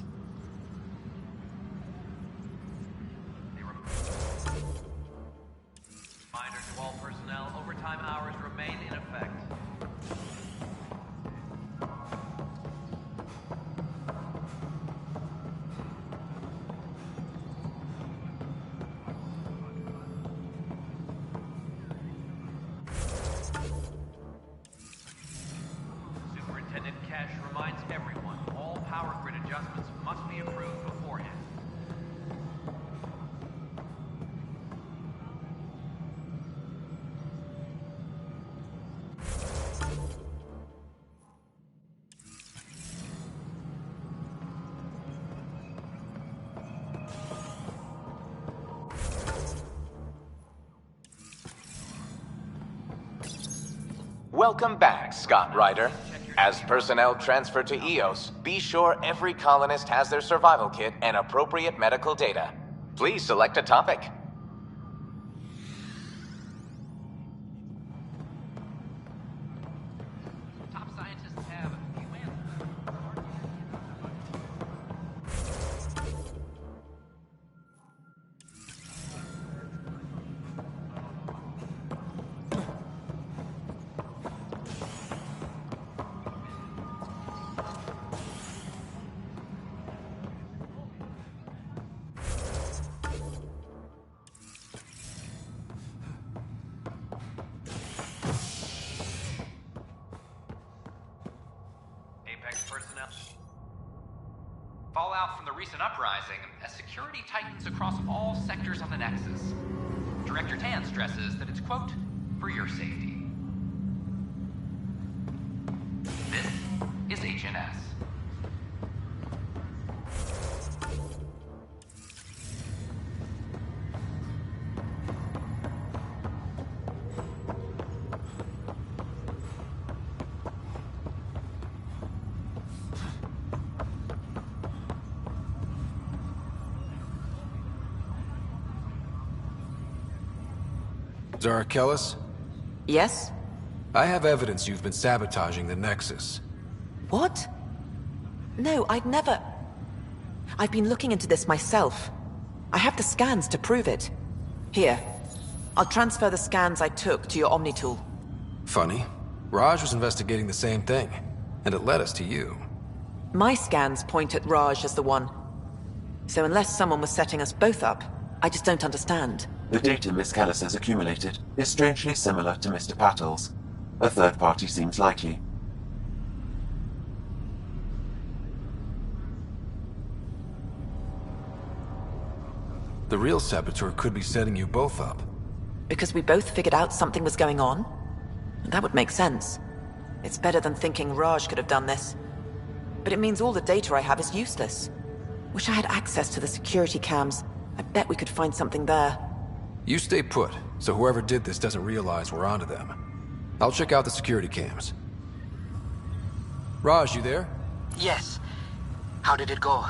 Reminder to all personnel, overtime hours remain in effect. Superintendent Cash reminds everyone, all power grid adjustments must be approved beforehand. Welcome back, Scott Ryder. As personnel transfer to EOS, be sure every colonist has their survival kit and appropriate medical data. Please select a topic. Top scientists have a few answers. Apex personnel. Fallout from the recent uprising as security tightens across all sectors on the Nexus. Director Tan stresses that it's, quote, for your safety. This is HNS. Zara Kellis? Yes? I have evidence you've been sabotaging the Nexus. What? No, I'd never... I've been looking into this myself. I have the scans to prove it. Here. I'll transfer the scans I took to your Omni tool. Funny. Raj was investigating the same thing, and it led us to you. My scans point at Raj as the one. So unless someone was setting us both up, I just don't understand. The data Miss Kellis has accumulated is strangely similar to Mr. Patil's. A third party seems likely. The real saboteur could be setting you both up. Because we both figured out something was going on? That would make sense. It's better than thinking Raj could have done this. But it means all the data I have is useless. Wish I had access to the security cams. I bet we could find something there. You stay put, so whoever did this doesn't realize we're onto them. I'll check out the security cams. Raj, you there? Yes. How did it go?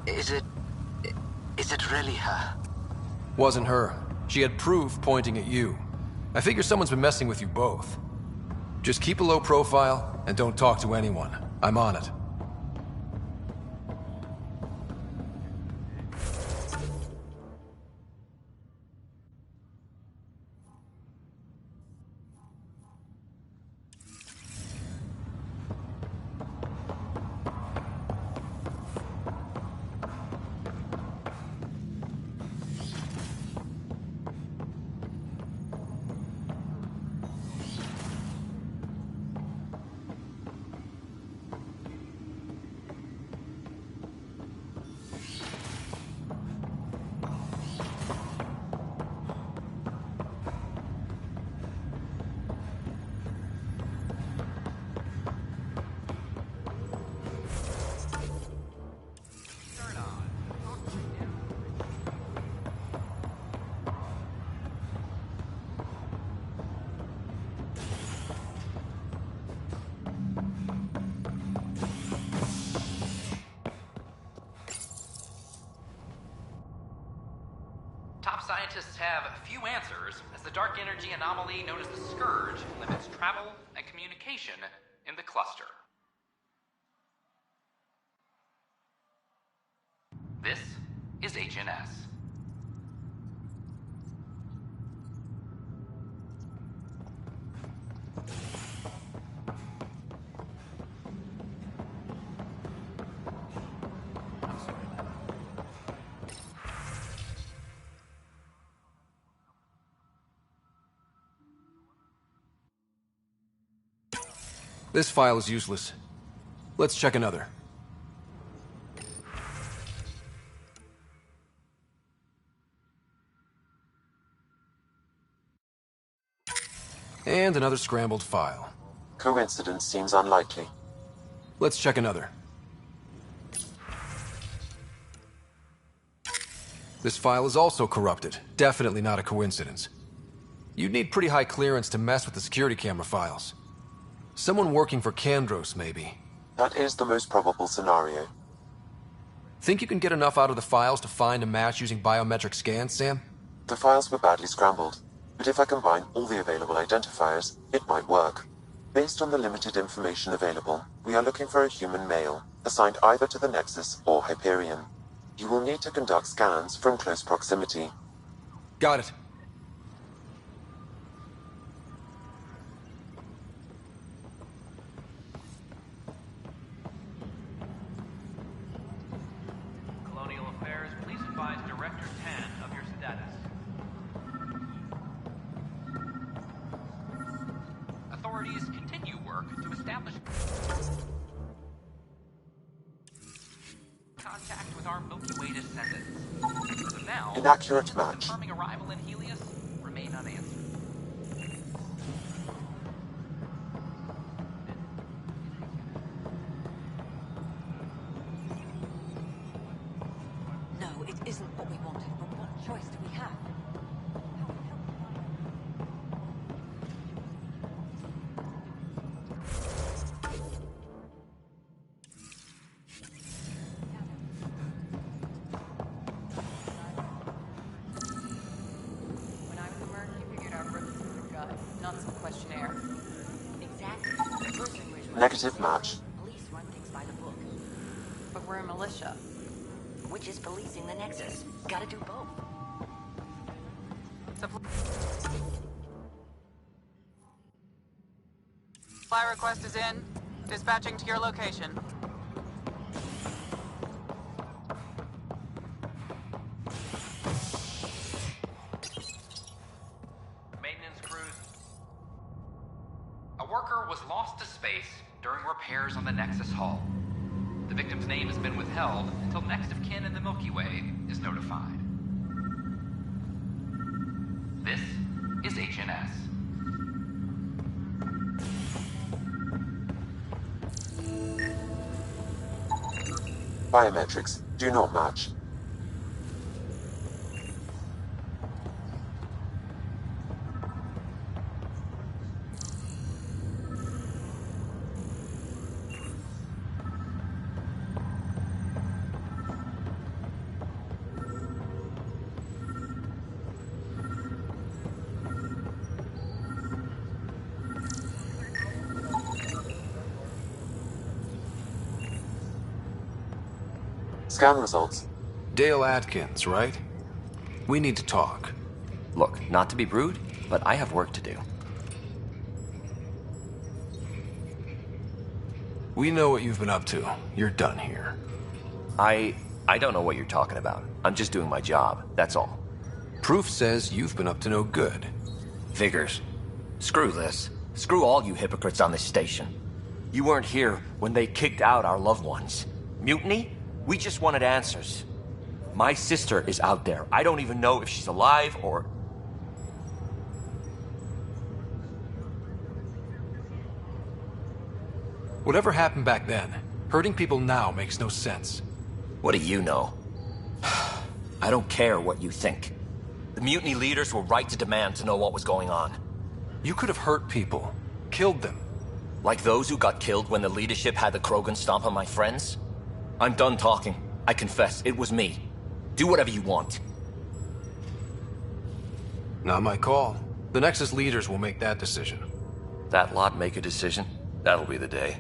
Is it really her? Wasn't her. She had proof pointing at you. I figure someone's been messing with you both. Just keep a low profile and don't talk to anyone. I'm on it. Top scientists have few answers, as the dark energy anomaly known as the Scourge limits travel and communication in the cluster. This is HNS. This file is useless. Let's check another. And another scrambled file. Coincidence seems unlikely. Let's check another. This file is also corrupted. Definitely not a coincidence. You'd need pretty high clearance to mess with the security camera files. Someone working for Kandros, maybe. That is the most probable scenario. Think you can get enough out of the files to find a match using biometric scans, Sam? The files were badly scrambled, but if I combine all the available identifiers, it might work. Based on the limited information available, we are looking for a human male, assigned either to the Nexus or Hyperion. You will need to conduct scans from close proximity. Got it. Colonial Affairs, please advise Director Tan of your status. Authorities continue work to establish contact with our Milky Way descendants. As of now, Inaccurate match. confirming arrival in Helios remain unanswered. No, it isn't what we wanted, but what choice do we have? When I was a merc, you figured out rookies with a gut, not some questionnaire. Exactly. The person was Negative match. Police run things by the book, But we're a militia. which is policing the Nexus. Gotta do both. Supply request is in. Dispatching to your location. Maintenance crews. A worker was lost to space during repairs on the Nexus hull. The victim's name has been withheld until next of kin in the Milky Way is notified. This is HNS. Biometrics do not match. Scan results. Dale Atkins, right? We need to talk. Look, not to be rude, but I have work to do. We know what you've been up to. You're done here. I don't know what you're talking about. I'm just doing my job, that's all. Proof says you've been up to no good. Figures. Screw this. Screw all you hypocrites on this station. You weren't here when they kicked out our loved ones. Mutiny? We just wanted answers. My sister is out there. I don't even know if she's alive or... Whatever happened back then, hurting people now makes no sense. What do you know? I don't care what you think. The mutiny leaders were right to demand to know what was going on. You could have hurt people, killed them. Like those who got killed when the leadership had the Krogan stomp on my friends? I'm done talking. I confess, it was me. Do whatever you want. Not my call. The Nexus leaders will make that decision. That lot make a decision? That'll be the day.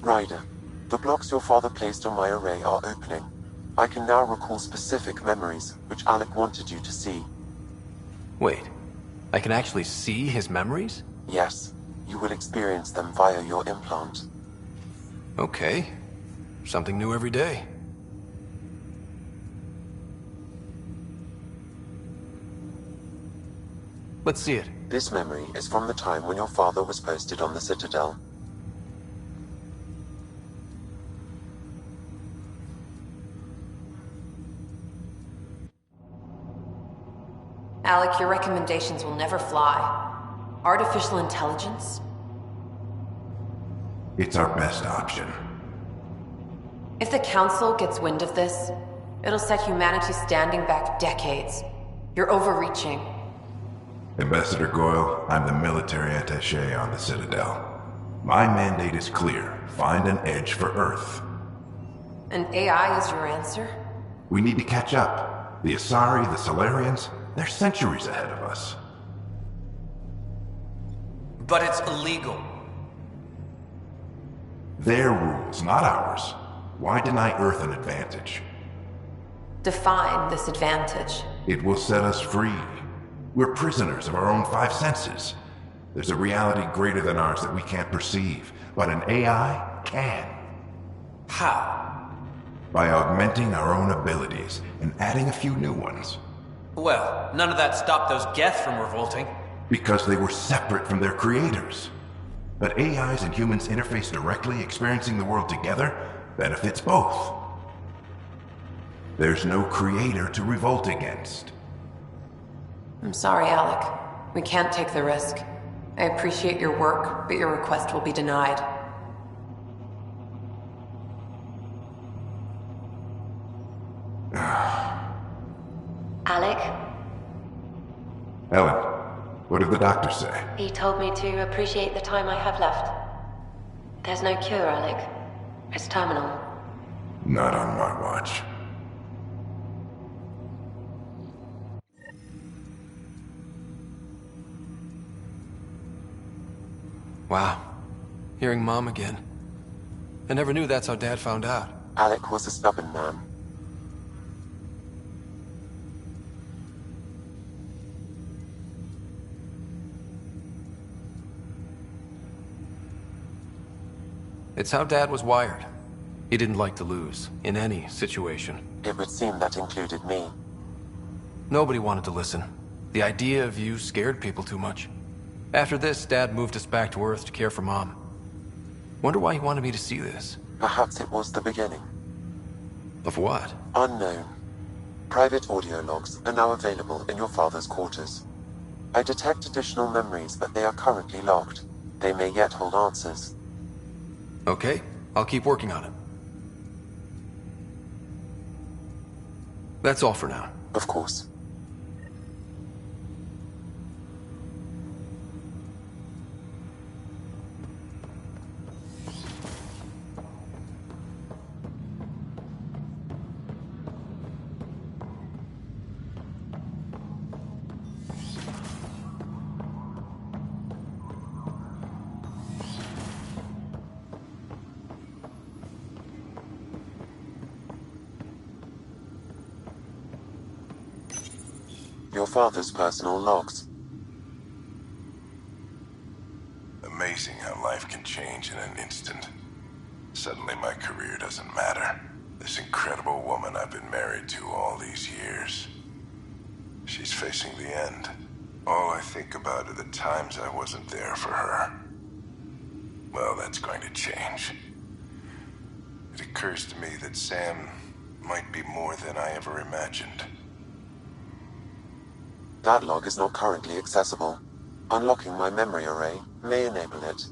Ryder, the blocks your father placed on my array are opening. I can now recall specific memories, which Alec wanted you to see. Wait, I can actually see his memories? Yes, you will experience them via your implant. Okay. Something new every day. Let's see it. This memory is from the time when your father was posted on the Citadel. Alec, your recommendations will never fly. Artificial intelligence? It's our best option. If the Council gets wind of this, it'll set humanity standing back decades. You're overreaching. Ambassador Goyle, I'm the military attaché on the Citadel. My mandate is clear. Find an edge for Earth. And AI is your answer? We need to catch up. The Asari, the Solarians, they're centuries ahead of us. But it's illegal. Their rules, not ours. Why deny Earth an advantage? Define this advantage. It will set us free. We're prisoners of our own five senses. There's a reality greater than ours that we can't perceive, but an AI can. How? By augmenting our own abilities and adding a few new ones. Well, none of that stopped those Geth from revolting. Because they were separate from their creators. But AIs and humans interface directly, experiencing the world together, benefits both. There's no creator to revolt against. I'm sorry, Alec. We can't take the risk. I appreciate your work, but your request will be denied. Alec? Ellen, what did the doctor say? He told me to appreciate the time I have left. There's no cure, Alec. It's terminal. Not on my watch. Wow. Hearing Mom again. I never knew that's how Dad found out. Alec was a stubborn man. It's how Dad was wired. He didn't like to lose, in any situation. It would seem that included me. Nobody wanted to listen. The idea of you scared people too much. After this, Dad moved us back to Earth to care for Mom. Wonder why he wanted me to see this. Perhaps it was the beginning. Of what? Unknown. Private audio logs are now available in your father's quarters. I detect additional memories, but they are currently locked. They may yet hold answers. Okay, I'll keep working on it. That's all for now. Of course. Your father's personal logs. Amazing how life can change in an instant. Suddenly my career doesn't matter. This incredible woman I've been married to all these years. She's facing the end. All I think about are the times I wasn't there for her. Well, that's going to change. It occurs to me that Sam might be more than I ever imagined. That log is not currently accessible. Unlocking my memory array may enable it.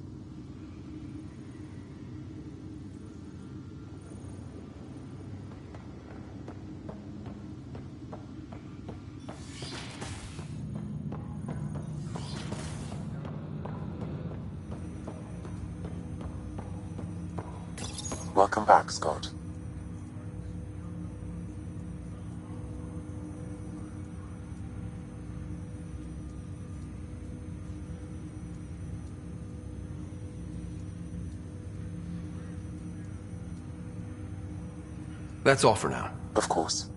Welcome back, Scott. That's all for now. Of course.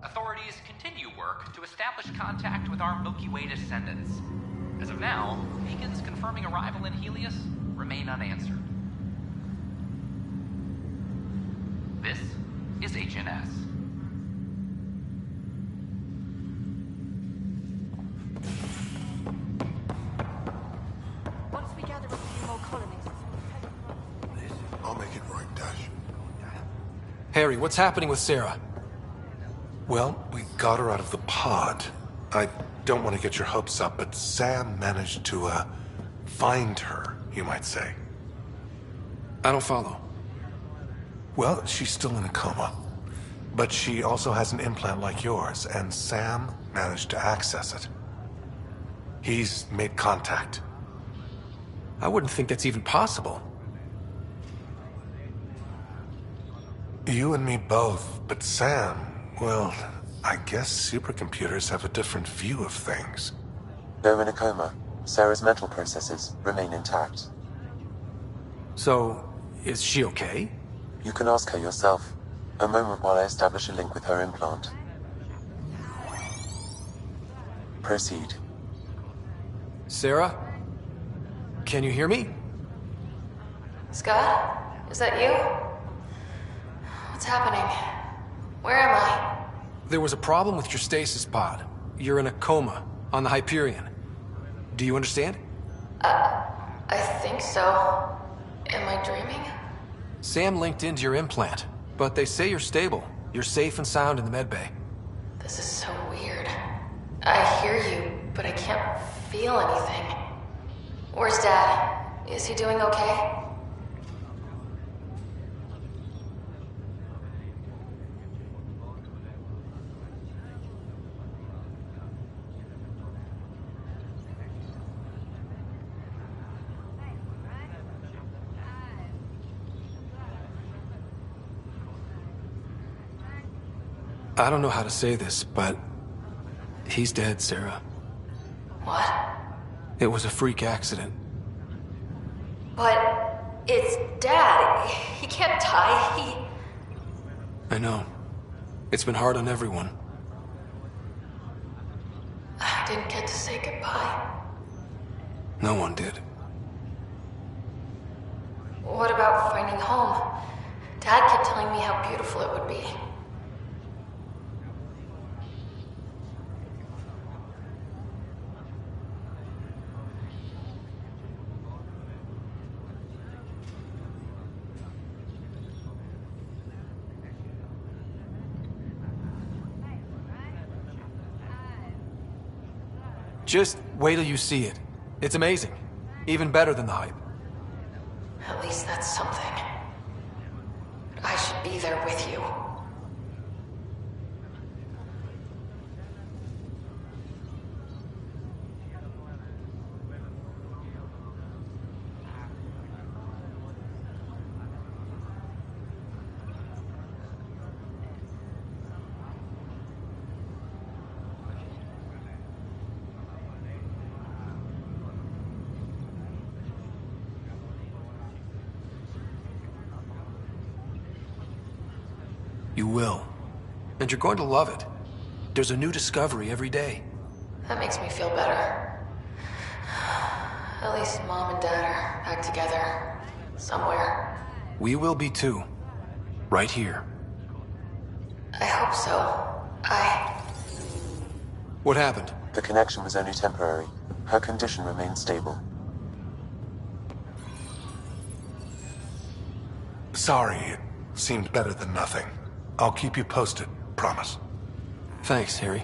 Authorities continue work to establish contact with our Milky Way descendants. As of now, beacons confirming arrival in Helios remain unanswered. This is HNS. I'll make Harry, what's happening with Sarah? Well, we got her out of the pod. I don't want to get your hopes up, but Sam managed to, find her, you might say. I don't follow. Well, she's still in a coma. But she also has an implant like yours, and Sam managed to access it. He's made contact. I wouldn't think that's even possible. You and me both, but Sam, well, I guess supercomputers have a different view of things. Though in a coma, Sarah's mental processes remain intact. So, is she okay? You can ask her yourself. A moment while I establish a link with her implant. Proceed. Sarah? Can you hear me? Scott? Is that you? What's happening? Where am I? There was a problem with your stasis pod. You're in a coma on the Hyperion. Do you understand? I think so. Am I dreaming? Sam linked into your implant, but they say you're stable. You're safe and sound in the medbay. This is so weird. I hear you, but I can't feel anything. Where's Dad? Is he doing okay? I don't know how to say this, but he's dead, Sarah. What? It was a freak accident. But it's Dad. He can't die. I know. It's been hard on everyone. I didn't get to say goodbye. No one did. What about finding home? Dad kept telling me how beautiful it would be. Just wait till you see it. It's amazing. Even better than the hype. At least that's something. I should be there with you. You will. And you're going to love it. There's a new discovery every day. That makes me feel better. At least Mom and Dad are back together. Somewhere. We will be too. Right here. I hope so. What happened? The connection was only temporary. Her condition remains stable. Sorry, it seemed better than nothing. I'll keep you posted, promise. Thanks, Harry.